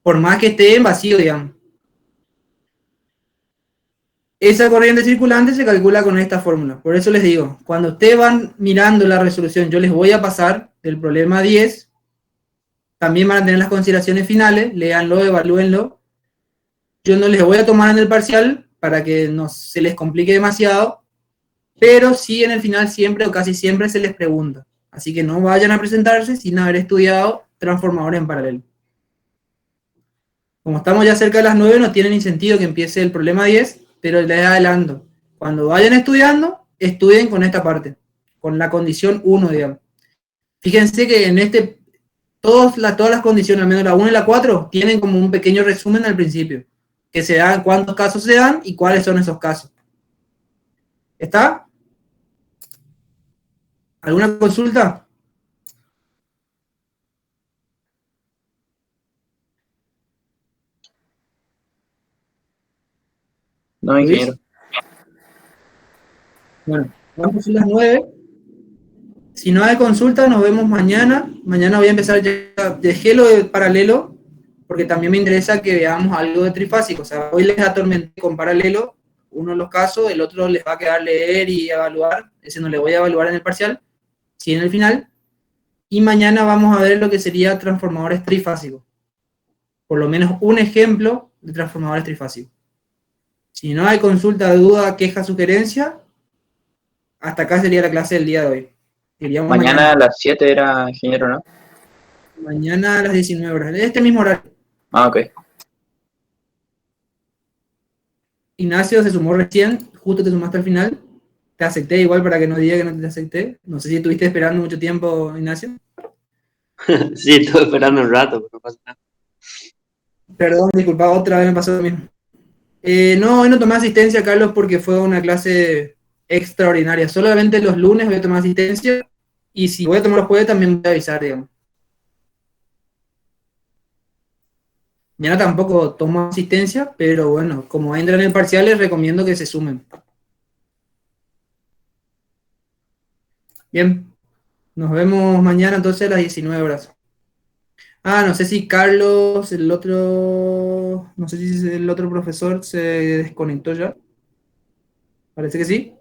Por más que esté en vacío, digamos. Esa corriente circulante se calcula con esta fórmula. Por eso les digo, cuando ustedes van mirando la resolución, yo les voy a pasar del problema 10, también van a tener las consideraciones finales, léanlo, evalúenlo. Yo no les voy a tomar en el parcial para que no se les complique demasiado, pero sí en el final siempre o casi siempre se les pregunta. Así que no vayan a presentarse sin haber estudiado transformadores en paralelo. Como estamos ya cerca de las 9, no tiene ni sentido que empiece el problema 10, pero les adelanto. Cuando vayan estudiando, estudien con esta parte, con la condición 1, digamos. Fíjense que en todas las condiciones, al menos la 1 y la 4, tienen como un pequeño resumen al principio, que se dan cuántos casos se dan y cuáles son esos casos. ¿Está? ¿Alguna consulta? No, ingeniero. Bueno, vamos a las 9. Si no hay consulta, nos vemos mañana. Mañana voy a empezar ya, dejé lo de paralelo, porque también me interesa que veamos algo de trifásico. O sea, hoy les atormenté con paralelo, uno de los casos, el otro les va a quedar leer y evaluar. Ese no le voy a evaluar en el parcial, sí en el final. Y mañana vamos a ver lo que sería transformadores trifásicos. Por lo menos un ejemplo de transformadores trifásicos. Si no hay consulta, duda, queja, sugerencia, hasta acá sería la clase del día de hoy. Mañana a las 7 era, ingeniero, ¿no? Mañana a las 19 horas, este mismo horario. Ah, ok. Ignacio se sumó recién, justo te sumaste al final. Te acepté igual para que no diga que no te acepté. No sé si estuviste esperando mucho tiempo, Ignacio. Sí, estuve esperando un rato, pero no pasa nada. Perdón, disculpa, otra vez me pasó lo mismo. No, hoy no tomé asistencia, Carlos, porque fue una clase extraordinaria. Solamente los lunes voy a tomar asistencia, y si voy a tomar los jueves también voy a avisar, digamos. Mañana tampoco tomo asistencia, pero bueno, como entran en el parcial, les recomiendo que se sumen. Bien, nos vemos mañana entonces a las 19 horas. Ah, no sé si Carlos, no sé si el otro profesor se desconectó ya. Parece que sí.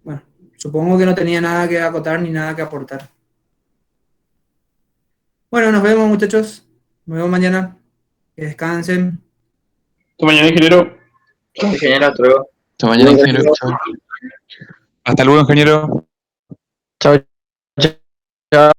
Bueno, supongo que no tenía nada que acotar ni nada que aportar. Bueno, nos vemos, muchachos. Nos vemos mañana. Que descansen. Hasta mañana, ingeniero. Ingeniero, hasta luego. Hasta mañana, ingeniero. Chao. Hasta luego, ingeniero. Chao. Chao.